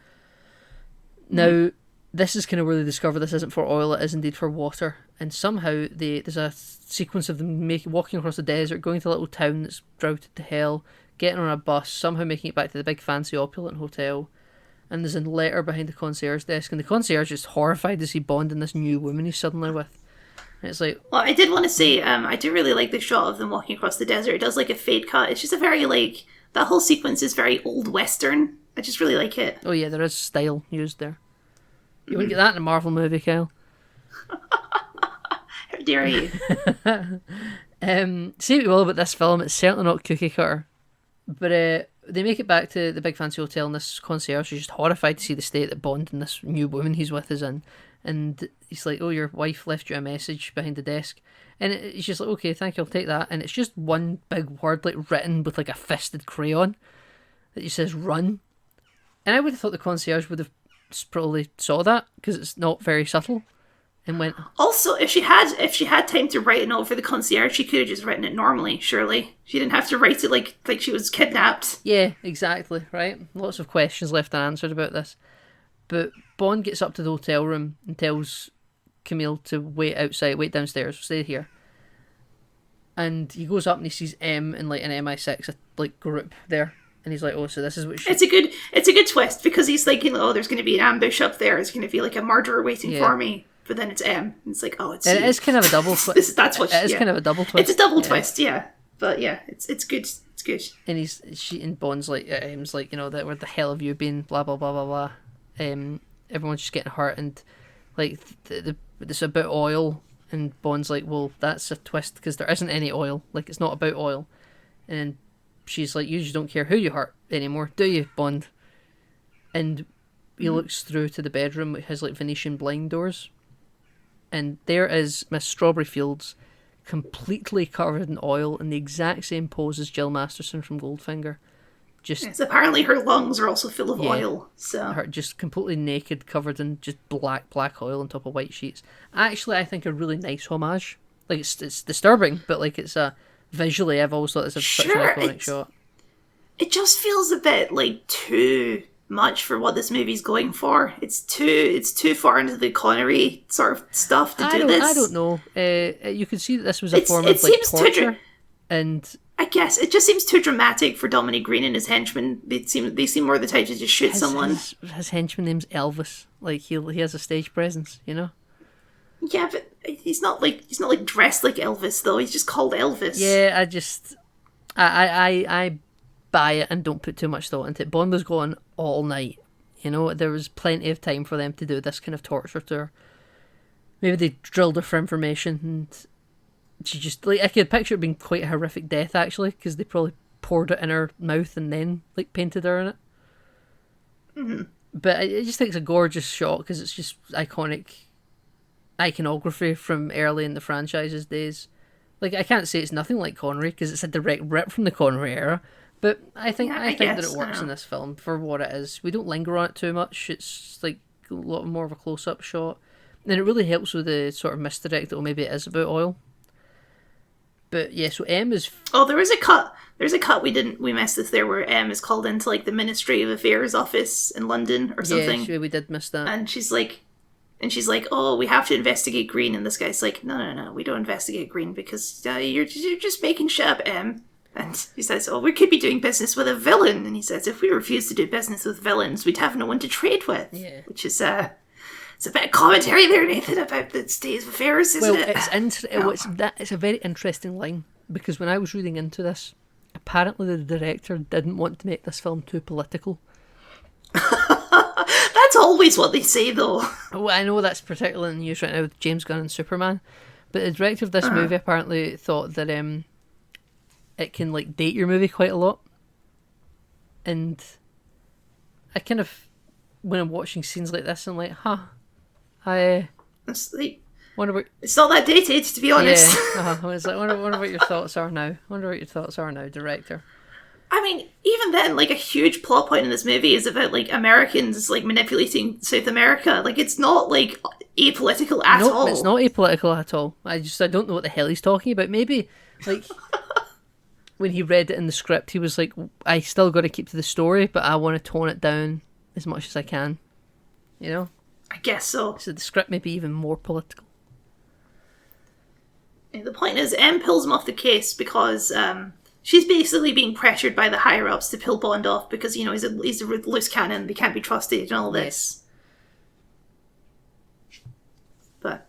Now this is kind of where they discover this isn't for oil, it is indeed for water. And somehow there's a sequence of them walking across the desert, going to a little town that's droughted to hell, getting on a bus, somehow making it back to the big fancy opulent hotel. And there's a letter behind the concierge desk, and the concierge is horrified to see Bond and this new woman he's suddenly with. And it's like... Well, I did want to say, I do really like the shot of them walking across the desert. It does like a fade cut. It's just a very like, that whole sequence is very old Western. I just really like it. Oh yeah, there is style used there. You wouldn't get that in a Marvel movie, Kyle. How dare you? Say what you will about this film, it's certainly not cookie cutter. But they make it back to the big fancy hotel, and this concierge is just horrified to see the state that Bond and this new woman he's with is in. And he's like, oh, your wife left you a message behind the desk. And it's just like, okay, thank you, I'll take that. And it's just one big word like written with like a fisted crayon that just says run. And I would have thought the concierge would have probably saw that because it's not very subtle. And went, Also, if she had time to write a note for the concierge, she could have just written it normally. Surely she didn't have to write it like she was kidnapped. yeah, exactly, right? Lots of questions left unanswered about this. But Bond gets up to the hotel room and tells Camille to wait outside, wait downstairs, stay here. And he goes up and he sees M and like an MI6 like group there, and he's like, "Oh, so this is what she." It's a good twist because he's thinking, "Oh, there's going to be an ambush up there. It's going to be like a murderer waiting for me." But then it's M. And it's like, "Oh, it's." And you. it is kind of a double twist. That's what. It is kind of a double twist. It's a double twist, yeah. But yeah, it's good. It's good. And Bond's like, M's like, you know, that where the hell have you been? Blah blah blah blah blah. Everyone's just getting hurt, and like it's about oil. And Bond's like, well, that's a twist because there isn't any oil. Like, it's not about oil. And then she's like, you just don't care who you hurt anymore, do you, Bond? And he looks through to the bedroom with his like Venetian blind doors, and there is Miss Strawberry Fields, completely covered in oil in the exact same pose as Jill Masterson from Goldfinger. Just Yes, apparently her lungs are also full of oil. So her just completely naked, covered in just black oil on top of white sheets. Actually, I think a really nice homage. Like it's disturbing, but like it's a visually, I've always thought it's such an iconic shot. it just feels a bit like too much for what this movie's going for. It's too far into the Connery sort of stuff to do this. I don't know. You could see that this was a form it of like seems torture, and I guess it just seems too dramatic for Dominic Green and his henchmen. They seem more the type to just shoot someone. His henchman name's Elvis. Like he has a stage presence, you know. Yeah, but he's not like dressed like Elvis though. He's just called Elvis. Yeah, I buy it and don't put too much thought into it. Bond was going all night. You know, there was plenty of time for them to do this kind of torture to her. Maybe they drilled her for information, and she just like I could picture it being quite a horrific death actually, because they probably poured it in her mouth and then like painted her in it. Mm-hmm. But I just think it's a gorgeous shot because it's just iconography from early in the franchise's days. Like I can't say it's nothing like Connery because it's a direct rip from the Connery era, But I think I that guess, it works in this film for what it is. We don't linger on it too much. It's like a lot more of a close-up shot. And it really helps with the sort of misdirect that maybe it is about oil. But yeah, so M is... Oh, there is a cut. There's a cut we missed this there where M is called into like the Ministry of Affairs office in London or something. Yeah, sure, we did miss that. And she's like, oh, we have to investigate Green. And this guy's like, no, we don't investigate Green because you're just making shit up, M. And he says, oh, we could be doing business with a villain. And he says, if we refuse to do business with villains, we'd have no one to trade with. Yeah. Which is, it's a bit of commentary there, Nathan, about the state of affairs, isn't it? It's a very interesting line, because when I was reading into this, apparently the director didn't want to make this film too political. That's always what they say, though. Well, I know that's particularly in the news right now with James Gunn and Superman, but the director of this movie apparently thought that it can like date your movie quite a lot, and I kind of, when I'm watching scenes like this, I'm like, It's like, wonder what... it's not that dated, to be honest. Yeah, it's like, wonder what your thoughts are now. Director. I mean, even then, like, a huge plot point in this movie is about, like, Americans, like, manipulating South America. Like, it's not, like, apolitical at all. No, it's not apolitical at all. I don't know what the hell he's talking about. Maybe, like, when he read it in the script, he was like, I still got to keep to the story, but I want to tone it down as much as I can. You know? I guess so. So the script may be even more political. And the point is, M pulls him off the case because she's basically being pressured by the higher-ups to pull Bond off because, you know, he's a loose cannon, they can't be trusted and all this. But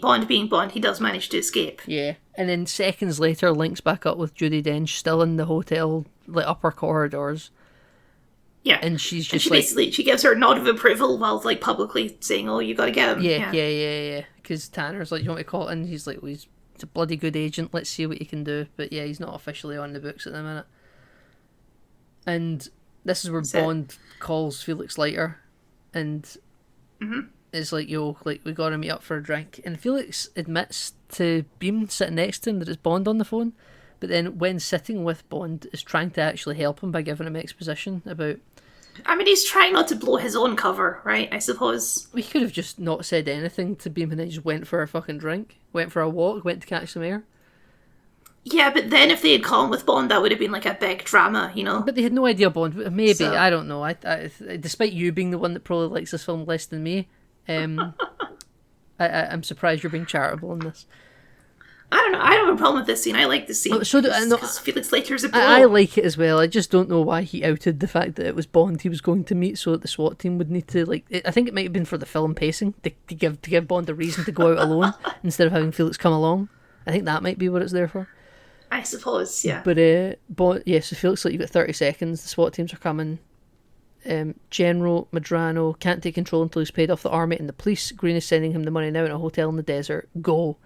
Bond being Bond, he does manage to escape. Yeah. And then seconds later, links back up with Judi Dench still in the hotel, like, upper corridors. Yeah. And she's just basically, she gives her a nod of approval while, like, publicly saying, oh, you gotta get him. Yeah. Because Tanner's like, you want me to call it? And he's like, well, he's a bloody good agent, let's see what he can do. But yeah, he's not officially on the books at the minute. And this is where Bond calls Felix Leiter and is like, yo, like, we gotta meet up for a drink. And Felix admits to Beam sitting next to him that it's Bond on the phone, but then when sitting with Bond is trying to actually help him by giving him exposition about... I mean, he's trying not to blow his own cover, right, I suppose. We could have just not said anything to Beam and then just went for a fucking drink, went for a walk, went to catch some air. Yeah, but then if they had called him with Bond, that would have been like a big drama, you know? But they had no idea Bond. Maybe, So... I don't know. I despite you being the one that probably likes this film less than me, I'm surprised you're being charitable on this. I don't know. I don't have a problem with this scene. I like the scene. Oh, so do I. Because Felix Leiter's a bro. I like it as well. I just don't know why he outed the fact that it was Bond he was going to meet, so that the SWAT team would need to, like... I think it might have been for the film pacing, to give Bond a reason to go out alone instead of having Felix come along. I think that might be what it's there for. I suppose, yeah. But Bond, yeah. So Felix, like, you've got 30 seconds. The SWAT teams are coming. General Medrano can't take control until he's paid off the army and the police. Green is sending him the money now in a hotel in the desert. Go.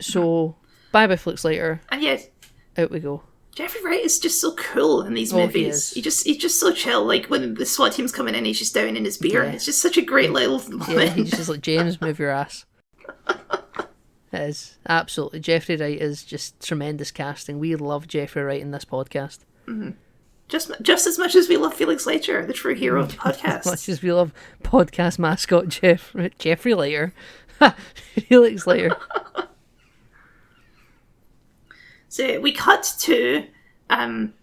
So, bye Felix Leiter. And yet, out we go. Jeffrey Wright is just so cool in these movies. He's just so chill. Like when the SWAT team's coming in, he's just down in his beer. Yeah. It's just such a great little moment. Yeah, he's just like, James, move your ass. It is absolutely. Jeffrey Wright is just tremendous casting. We love Jeffrey Wright in this podcast. Mm-hmm. Just as much as we love Felix Leiter, the true hero of the podcast. As much as we love podcast mascot Jeffrey Leiter. Felix Leiter. So we cut to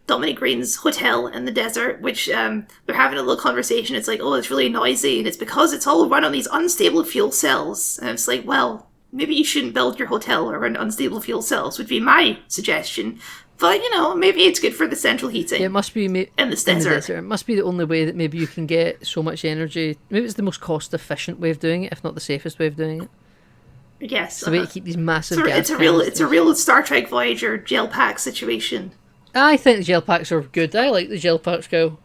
Dominic Green's hotel in the desert, which they're having a little conversation. It's like, oh, it's really noisy, and it's because it's all run on these unstable fuel cells. And it's like, well, maybe you shouldn't build your hotel around unstable fuel cells, would be my suggestion. But, you know, maybe it's good for the central heating. Yeah, it must be in this desert. It must be the only way that maybe you can get so much energy. Maybe it's the most cost-efficient way of doing it, if not the safest way of doing it. Yes. It's the way to keep these massive gas it's a real Star Trek Voyager gel pack situation. I think the gel packs are good. I like the gel packs, go.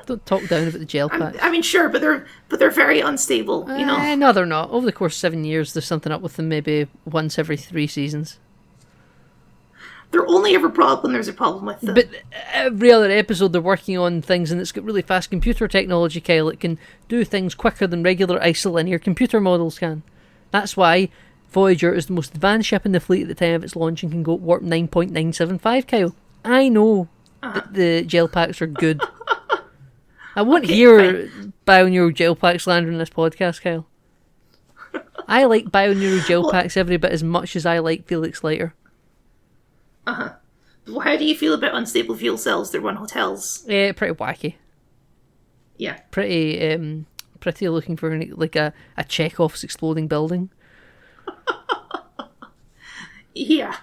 Don't talk down about the gel packs. I mean, sure, but they're very unstable, you know? No, they're not. Over the course of 7 years, there's something up with them maybe once every 3 seasons. They're only ever brought up when there's a problem with them. But every other episode they're working on things, and it's got really fast computer technology, Kyle. It can do things quicker than regular isolinear computer models can. That's why Voyager is the most advanced ship in the fleet at the time of its launch and can go at warp 9.975, Kyle. I know that the gel packs are good. I won't Okay, hear Bioneural gel packs slander in this podcast, Kyle. I like Bioneural gel packs every bit as much as I like Felix Leiter. Well, how do you feel about unstable fuel cells that run hotels? Pretty wacky. Yeah. Pretty looking for like a Chekhov's exploding building. Yeah.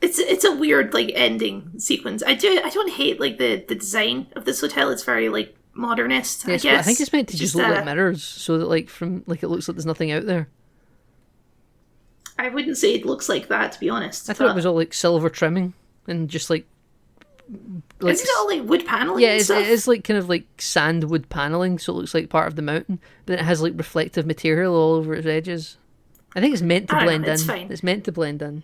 It's a weird like ending sequence. I don't hate like the design of this hotel. It's very like modernist, Yes, I guess. but I think it's meant to just look like uh, mirrors, so that like it looks like there's nothing out there. I wouldn't say it looks like that, to be honest. I thought it was all like silver trimming and just like Isn't it all like wood paneling? yeah, and stuff? it is like kind of like sandwood paneling, so it looks like part of the mountain, but it has like reflective material all over its edges. I think it's meant to I don't blend know, it's in. fine. It's meant to blend in.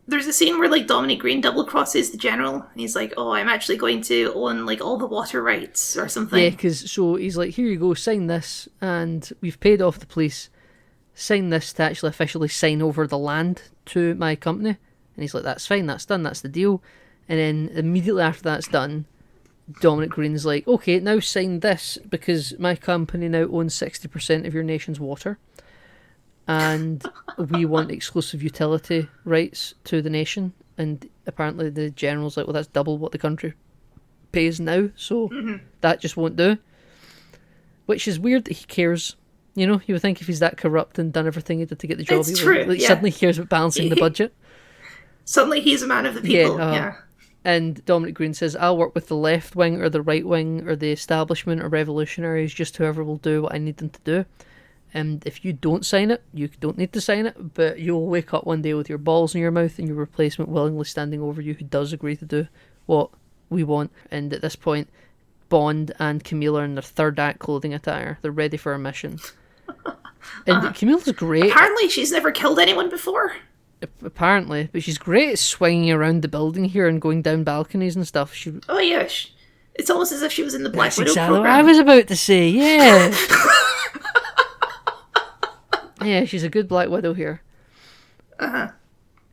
There's a scene where like Dominic Green double crosses the general, and he's like, "Oh, I'm actually going to own like all the water rights or something." Yeah, because so he's like, here you go, sign this, and we've paid off the police. Sign this to actually officially sign over the land to my company. And he's like, that's fine, that's done, that's the deal. And then immediately after that's done, Dominic Green's like, okay, now sign this because my company now owns 60% of your nation's water. And we want exclusive utility rights to the nation. And apparently the general's like, well, that's double what the country pays now, so that just won't do. Which is weird that he cares. You know, you would think if he's that corrupt and done everything he did to get the job, It's he true, would, like, yeah. suddenly cares about balancing the budget. Suddenly he's a man of the people. Yeah, Yeah. And Dominic Green says, I'll work with the left wing or the right wing or the establishment or revolutionaries, just whoever will do what I need them to do. And if you don't sign it, you don't need to sign it, but you'll wake up one day with your balls in your mouth and your replacement willingly standing over you who does agree to do what we want. And at this point, Bond and Camille are in their third act clothing attire. They're ready for a mission. And Camille's great. Apparently she's never killed anyone before. Apparently, but she's great at swinging around the building here and going down balconies and stuff. Oh yeah, it's almost as if she was in the Black That's Widow exactly what program. I was about to say. Yeah, yeah, she's a good Black Widow here.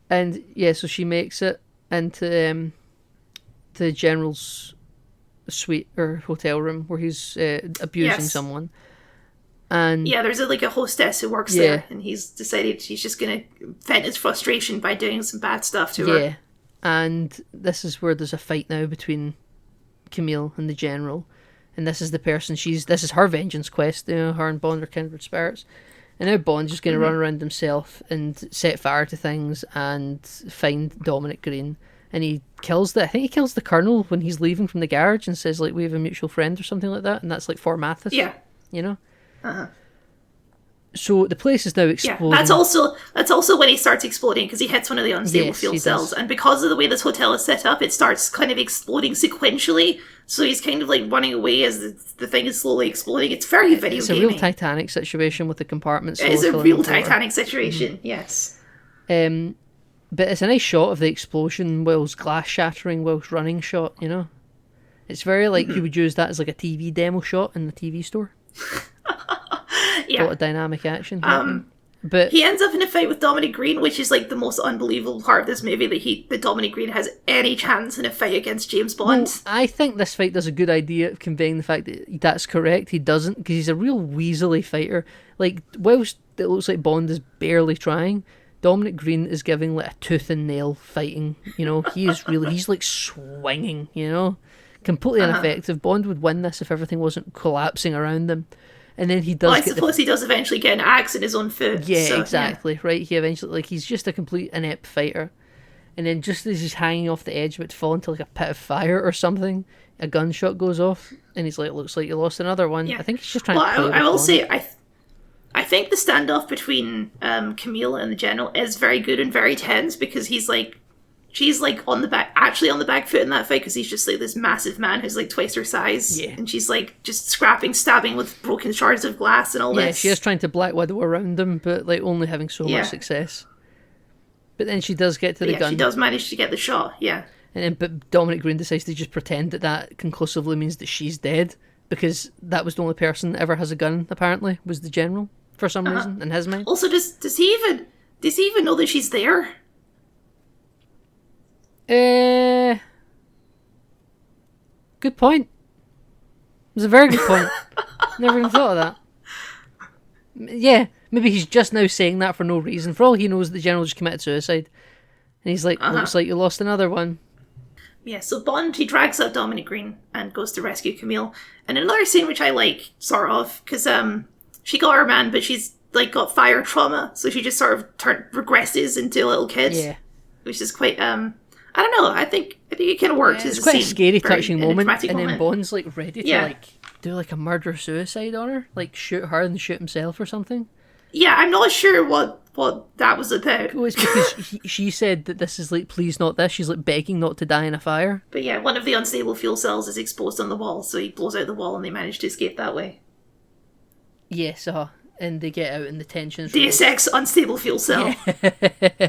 And yeah, so she makes it into the general's suite or hotel room where he's abusing Yes. someone. And Yeah, there's a hostess who works there, and he's decided he's just going to vent his frustration by doing some bad stuff to her. yeah, and this is where there's a fight now between Camille and the general, and this is the person this is her vengeance quest. You know, her and Bond are kindred spirits, and now Bond's just going to run around himself and set fire to things and find Dominic Green, and he kills I think he kills the colonel when he's leaving from the garage and says like we have a mutual friend or something like that, and that's like for Mathis. Yeah. You know. So the place is now exploding. Yeah, that's also when he starts exploding because he hits one of the unstable Yes, fuel he cells, does. and because of the way this hotel is set up, it starts kind of exploding sequentially. So he's kind of like running away as the thing is slowly exploding. It's very video It's a gaming. real Titanic situation with the compartments. It is a slowly real filling with water. Titanic situation. Yes. But it's a nice shot of the explosion whilst glass shattering whilst running shot, you know? It's very like you would use that as like a TV demo shot in the TV store. A lot Yeah. of dynamic action happening. But He ends up in a fight with Dominic Green, which is like the most unbelievable part of this movie that Dominic Green has any chance in a fight against James Bond. I think this fight does a good idea of conveying the fact that that's correct. He doesn't, because he's a real weaselly fighter. Like, whilst it looks like Bond is barely trying, Dominic Green is giving like a tooth and nail fighting. You know, he's like swinging, you know? Completely ineffective. Bond would win this if everything wasn't collapsing around him. And then he does Well, I get suppose he does eventually get an axe in his own foot. Yeah, so, exactly. Right, he eventually, like, he's just a complete inept fighter. And then just as he's hanging off the edge about to fall into like a pit of fire or something, a gunshot goes off, and he's like, looks like you lost another one. Yeah. I think he's just trying Well, to play I with will Bond. say, I think the standoff between Camille and the General is very good and very tense because she's like on the back foot in that fight because he's just like this massive man who's like twice her size. Yeah. And she's like just stabbing with broken shards of glass and all Yeah, this. she is trying to Black Widow around him, but like only having so Yeah. much success. But then she does get to the gun. She does manage to get the shot, yeah. And then, but Dominic Green decides to just pretend that conclusively means that she's dead, because that was the only person that ever has a gun, apparently, was the General, for some reason, in his mind. Also, does he even know that she's there? Good point. It was a very good point. Never even thought of that. Yeah, maybe he's just now saying that for no reason. For all he knows, the general just committed suicide. And he's like, looks like you lost another one. Yeah, so Bond, he drags up Dominic Green and goes to rescue Camille. And another scene which I like, sort of, because she got her man, but she's like got fire trauma, so she just sort of regresses into a little kid. Yeah. Which is quite, I don't know, I think it kind of works. Yeah, it's quite a scary, touching moment, and then Bond's like ready to like do like a murder-suicide on her, like shoot her and shoot himself or something. Yeah, I'm not sure what that was about. Well, it's because she said that this is like, please not this. She's like begging not to die in a fire. But yeah, one of the unstable fuel cells is exposed on the wall, so he blows out the wall and they manage to escape that way. Yes, and they get out and the tensions. Deus Ex unstable fuel cell. Yeah.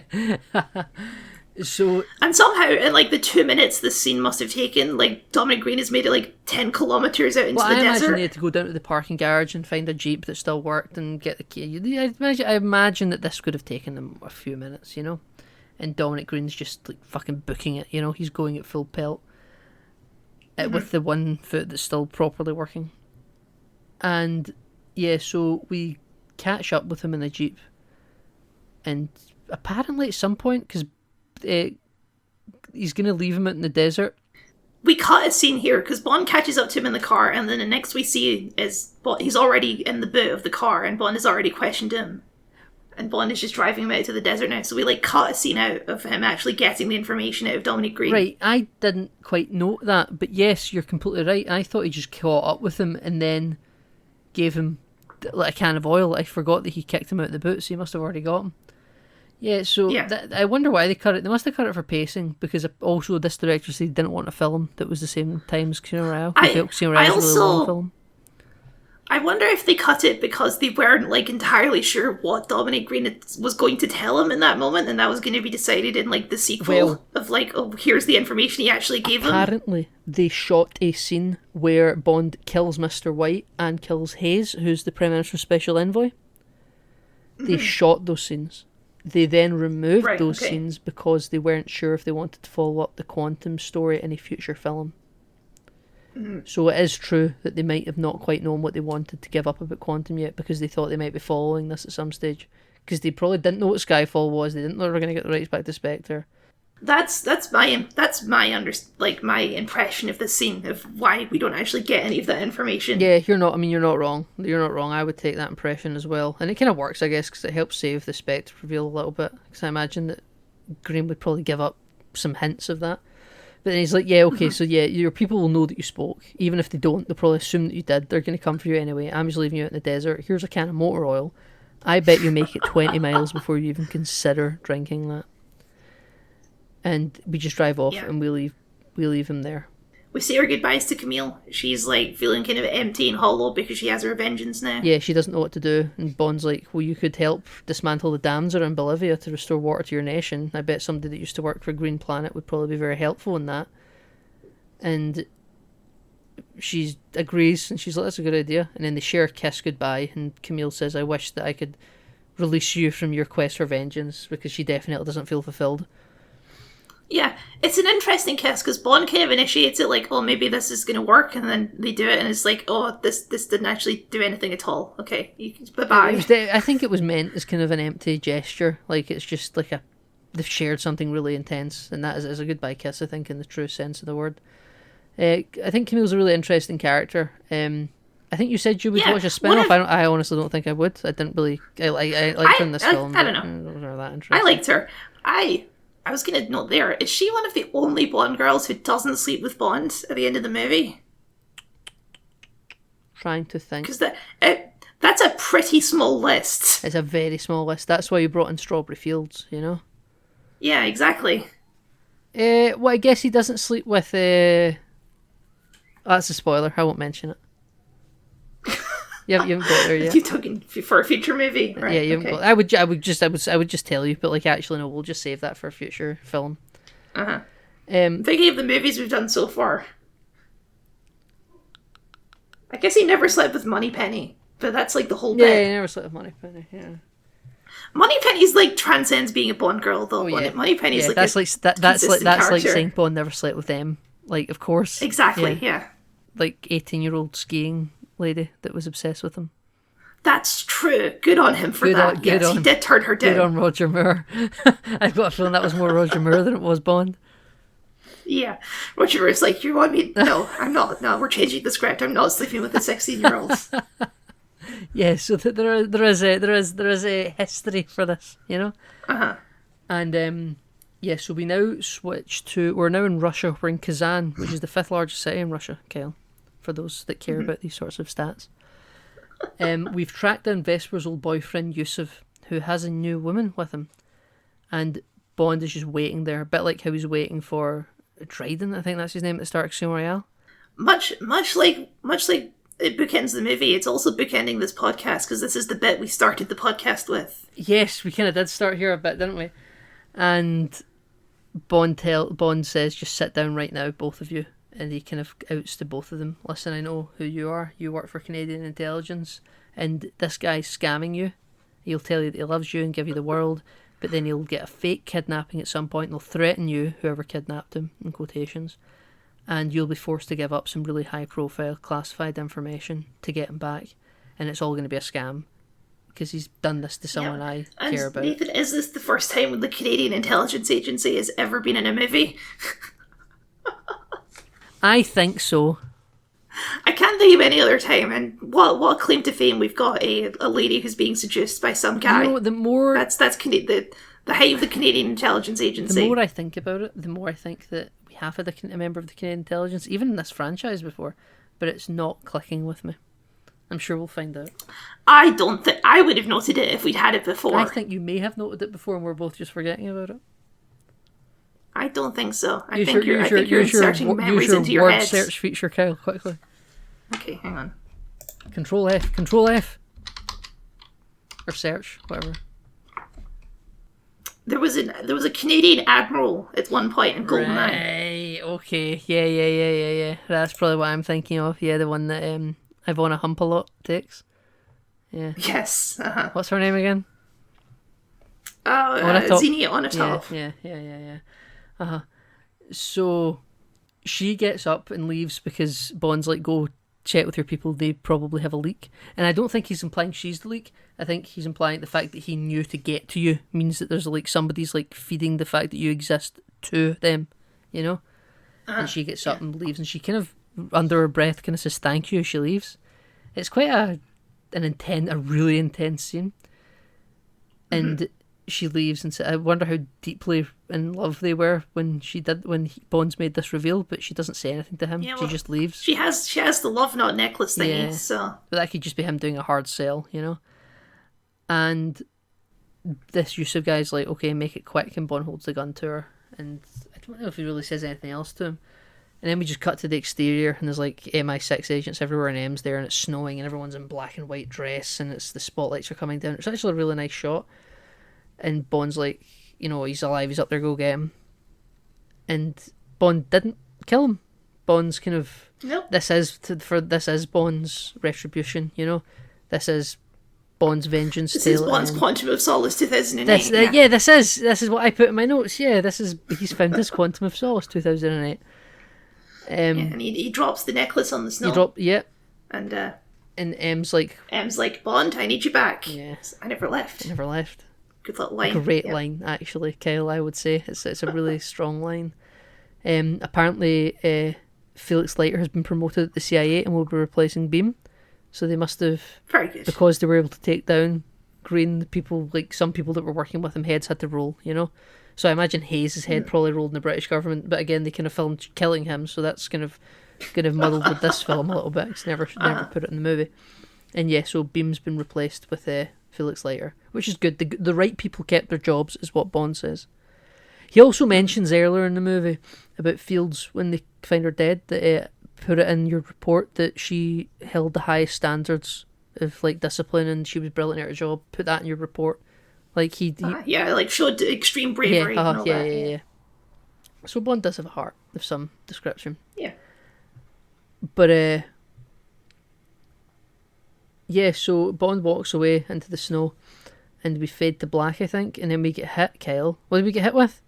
So, and somehow in like the 2 minutes this scene must have taken, like Dominic Green has made it like 10 kilometers out into the desert. I imagine they had to go down to the parking garage and find a Jeep that still worked and get the key. I imagine that this could have taken them a few minutes, you know. And Dominic Green's just like fucking booking it, you know. He's going at full pelt with the one foot that's still properly working. And yeah, so we catch up with him in the Jeep, and apparently at some point, because he's going to leave him out in the desert. We cut a scene here because Bond catches up to him in the car, and then the next we see is he's already in the boot of the car, and Bond has already questioned him. And Bond is just driving him out to the desert now. So we like cut a scene out of him actually getting the information out of Dominic Green. Right, I didn't quite note that, but yes, you're completely right. I thought he just caught up with him and then gave him like a can of oil. I forgot that he kicked him out of the boot, so he must have already got him. Yeah, so I wonder why they cut it. They must have cut it for pacing, because also this director said he didn't want a film that was the same time as Casino Royale. Casino Royale is a really long film. I wonder if they cut it because they weren't like entirely sure what Dominic Green was going to tell him in that moment, and that was going to be decided in like the sequel of like, oh, here's the information he actually gave him. Apparently, they shot a scene where Bond kills Mr. White and kills Hayes, who's the Prime Minister's special envoy. They shot those scenes. They then removed those scenes because they weren't sure if they wanted to follow up the Quantum story in a future film. So it is true that they might have not quite known what they wanted to give up about Quantum yet, because they thought they might be following this at some stage. Because they probably didn't know what Skyfall was. They didn't know they were going to get the rights back to Spectre. That's my impression of the scene, of why we don't actually get any of that information. Yeah, you're not wrong. You're not wrong. I would take that impression as well. And it kind of works, I guess, because it helps save the Spectre reveal a little bit. Because I imagine that Green would probably give up some hints of that. But then he's like, yeah, okay, so yeah, your people will know that you spoke. Even if they don't, they'll probably assume that you did. They're going to come for you anyway. I'm just leaving you out in the desert. Here's a can of motor oil. I bet you make it 20 miles before you even consider drinking that. And we just drive off and we leave him there. We say our goodbyes to Camille. She's like feeling kind of empty and hollow because she has her vengeance now. Yeah, she doesn't know what to do. And Bond's like, well, you could help dismantle the dams around Bolivia to restore water to your nation. I bet somebody that used to work for Green Planet would probably be very helpful in that. And she agrees, and she's like, that's a good idea. And then they share a kiss goodbye, and Camille says, I wish that I could release you from your quest for vengeance, because she definitely doesn't feel fulfilled. Yeah, it's an interesting kiss, because Bond kind of initiates it like, oh, maybe this is going to work, and then they do it, and it's like, oh, this didn't actually do anything at all. Okay, bye-bye. I think it was meant as kind of an empty gesture, like it's just like they've shared something really intense, and that is a goodbye kiss, I think, in the true sense of the word. I think Camille's a really interesting character. I think you said you would watch a spin-off. I honestly don't think I would. I didn't really... I liked her in this film. I don't know. It wasn't that interesting. I liked her. I was going to note there, is she one of the only Bond girls who doesn't sleep with Bond at the end of the movie? Trying to think. Because that's a pretty small list. It's a very small list. That's why you brought in Strawberry Fields, you know? Yeah, exactly. Well, I guess he doesn't sleep with... that's a spoiler. I won't mention it. You haven't got there yet. You're talking for a future movie, right? Yeah, you haven't got. I would just tell you, but like actually no, we'll just save that for a future film. Thinking of the movies we've done so far, I guess he never slept with Moneypenny, but that's like the whole bit. Yeah, he never slept with Moneypenny. Yeah. Moneypenny's like transcends being a Bond girl, though. Oh, yeah. Moneypenny's Yeah, like that's like that's like character. saying Bond never slept with them. Like, of course. Exactly. Yeah. Like 18-year-old skiing lady that was obsessed with him. That's true. Good on him for Good that. on- Yes, good he on- did turn her Good down. on Roger Moore. I've got a feeling that was more Roger Moore than it was Bond. Yeah. Roger Moore's like, you want me? No, I'm not. No, we're changing the script. I'm not sleeping with a 16-year-old. Yeah, so there is a history for this, you know. And yeah, so we now switch to we're now in Russia. We're in Kazan, which is the 5th largest city in Russia, Kyle. For those that care about these sorts of stats, we've tracked down Vesper's old boyfriend Yusuf, who has a new woman with him, and Bond is just waiting there, a bit like how he's waiting for Dryden, I think that's his name at the start of Casino Royale. much like it bookends the movie. It's also bookending this podcast because this is the bit we started the podcast with. Yes, we kind of did start here a bit, didn't we? And Bond says, just sit down right now, both of you. And he kind of outs to both of them. Listen, I know who you are. You work for Canadian intelligence. And this guy's scamming you. He'll tell you that he loves you and give you the world. But then he'll get a fake kidnapping at some point. And he'll threaten you, whoever kidnapped him, in quotations. And you'll be forced to give up some really high-profile classified information to get him back. And it's all going to be a scam. Because he's done this to someone I care about. Nathan, is this the first time the Canadian Intelligence Agency has ever been in a movie? I think so. I can't think of any other time. And what claim to fame we've got a lady who's being seduced by some guy. You know, the more That's the height of the Canadian Intelligence Agency. the more I think about it, the more I think that we have had a member of the Canadian Intelligence, even in this franchise before, but it's not clicking with me. I'm sure we'll find out. I don't think I would have noted it if we'd had it before. I think you may have noted it before, and we're both just forgetting about it. I don't think so. I think you're inserting memories use into your word head. search feature, Kyle, quickly. Okay, hang on. Control F, or search, whatever. There was a Canadian admiral at one point in GoldenEye. Right, okay, yeah. That's probably what I'm thinking of. Yeah, the one that Ivana Humpalot takes. Yeah. Yes. What's her name again? Onatop. Xenia Onatop. Yeah. So she gets up and leaves because Bond's like, go check with your people, they probably have a leak. And I don't think he's implying she's the leak. I think he's implying the fact that he knew to get to you means that there's like somebody's like feeding the fact that you exist to them, you know? And she gets up and leaves, and she kind of, under her breath, kind of says thank you as she leaves. It's quite a really intense scene. And she leaves and I wonder how deeply in love they were when Bond's made this reveal, but she doesn't say anything to him. Yeah, She just leaves. She has the love knot necklace thingy, Yeah. so But that could just be him doing a hard sell, you know? And this Yusuf guy's like, okay, make it quick, and Bond holds the gun to her. And I don't know if he really says anything else to him. And then we just cut to the exterior, and there's like MI6 agents everywhere, and M's there, and it's snowing, and everyone's in black and white dress, and the spotlights are coming down. It's actually a really nice shot. And Bond's like, you know, he's alive, he's up there, go get him. And Bond didn't kill him. Bond's kind of, nope. this is Bond's retribution, you know? This is Bond's vengeance. This is Bond's Quantum of Solace 2008. This is what I put in my notes. Yeah, he's found his Quantum of Solace 2008. And he drops the necklace on the snow. And M's like, Bond, I need you back. Yeah. I never left. Good little line. Great line, actually, Kyle, I would say. It's a really strong line. Apparently, Felix Leiter has been promoted at the CIA and will be replacing Beam. So they must have, very good, because they were able to take down Green, the people, like some people that were working with him, heads had to roll, you know? So I imagine Hayes' head probably rolled in the British government, but again, they kind of filmed killing him, so that's kind of muddled with this film a little bit. It's never put it in the movie. And yeah, so Beam's been replaced with Felix Leiter, which is good. The right people kept their jobs, is what Bond says. He also mentions earlier in the movie about Fields, when they find her dead, that put it in your report that she held the highest standards of like discipline and she was brilliant at her job. Put that in your report. Like he showed extreme bravery. Yeah. So Bond does have a heart of some description. Yeah. But yeah, so Bond walks away into the snow, and we fade to black, I think, and then we get hit, Kyle. What did we get hit with?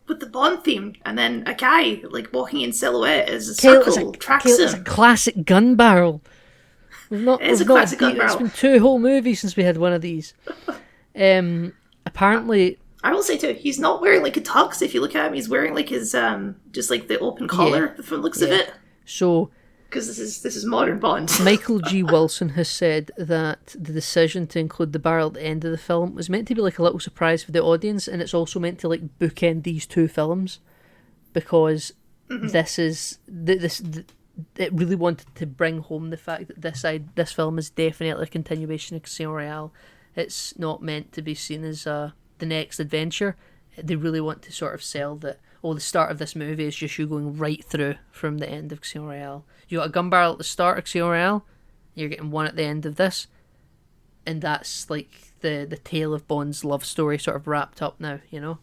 With the Bond theme, and then a guy like walking in silhouette as a Kyle, circle tracks Kyle, him. it's a classic gun barrel. It is a classic gun barrel. It's been 2 whole movies since we had one of these. Apparently, I will say too, he's not wearing like a tux. If you look at him, he's wearing like his just like the open collar from the looks of it. So, because this is modern Bond. Michael G. Wilson has said that the decision to include the barrel at the end of the film was meant to be like a little surprise for the audience, and it's also meant to like bookend these 2 films, because it really wanted to bring home the fact that this film is definitely a continuation of Casino Royale. It's not meant to be seen as the next adventure. They really want to sort of sell that, the start of this movie is just you going right through from the end of Casino Royale. You got a gun barrel at the start of Casino Royale, you're getting one at the end of this, and that's like the tale of Bond's love story sort of wrapped up now, you know?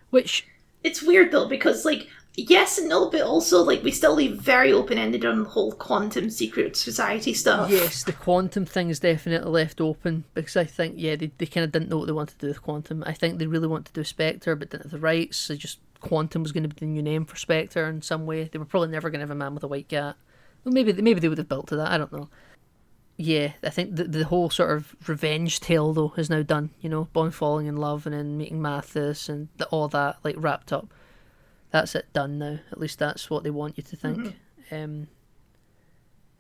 Which... It's weird though, because like, yes and no, but also like we still leave very open-ended on the whole quantum secret society stuff. Yes, the quantum thing is definitely left open, because I think, they kind of didn't know what they wanted to do with quantum. I think they really wanted to do Spectre, but didn't have the rights, so just quantum was going to be the new name for Spectre in some way. They were probably never going to have a man with a white cat. Well, maybe they would have built to that, I don't know. Yeah, I think the whole sort of revenge tale, though, is now done, you know? Bond falling in love and then meeting Mathis and all that, like, wrapped up. That's it, done now. At least that's what they want you to think. And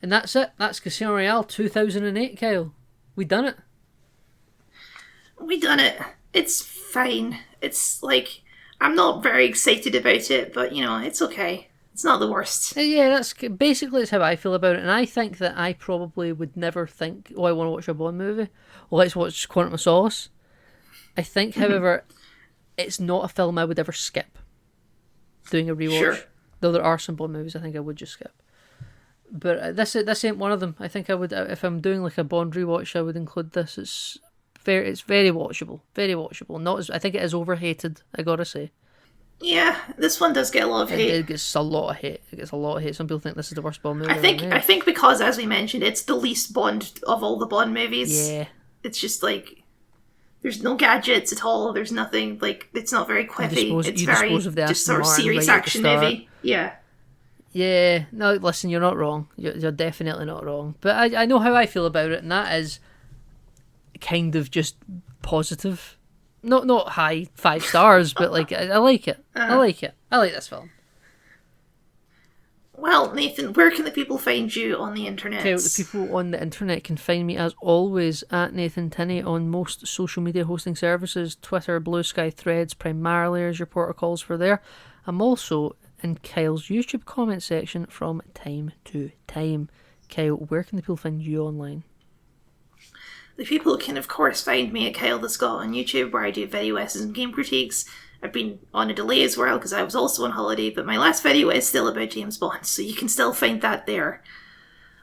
that's it. That's Casino Royale 2008, Kyle. We done it. We done it. It's fine. It's like, I'm not very excited about it, but you know, it's okay. It's not the worst. Yeah, that's how I feel about it. And I think that I probably would never think, I want to watch a Bond movie. Well, let's watch Quantum of Solace. I think, however, it's not a film I would ever skip doing a rewatch. Sure. Though there are some Bond movies I think I would just skip. But this ain't one of them. I think I would, if I'm doing like a Bond rewatch, I would include this. It's very watchable. Very watchable. Not as, I think it is overhated, I gotta say. Yeah, this one does get a lot of hate. It gets a lot of hate. Some people think this is the worst Bond movie. I think because, as we mentioned, it's the least Bond of all the Bond movies. Yeah. It's just like, there's no gadgets at all. There's nothing, like, it's not very quippy. It's very just sort of serious action movie. Yeah. Yeah. No, listen, you're not wrong. You're definitely not wrong. But I know how I feel about it, and that is kind of just positive. Not high 5 stars, but like I like it. I like it. I like this film. Well, Nathan, where can the people find you on the internet? Okay, the people on the internet can find me as always at Nathan Tinney on most social media hosting services, Twitter, Blue Sky, Threads, primarily as your protocols for there. I'm also in Kyle's YouTube comment section from time to time. Kyle, where can the people find you online? The people can, of course, find me at Kyle the Scot on YouTube, where I do video essays and game critiques. I've been on a delay as well, because I was also on holiday, but my last video is still about James Bond, so you can still find that there.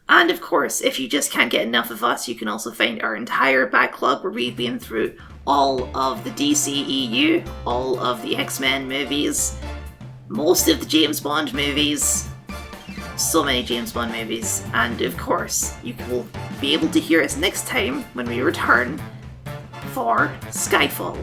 And, of course, if you just can't get enough of us, you can also find our entire backlog, where we've been through all of the DCEU, all of the X-Men movies, most of the James Bond movies, so many James Bond movies, and of course you will be able to hear us next time when we return for Skyfall.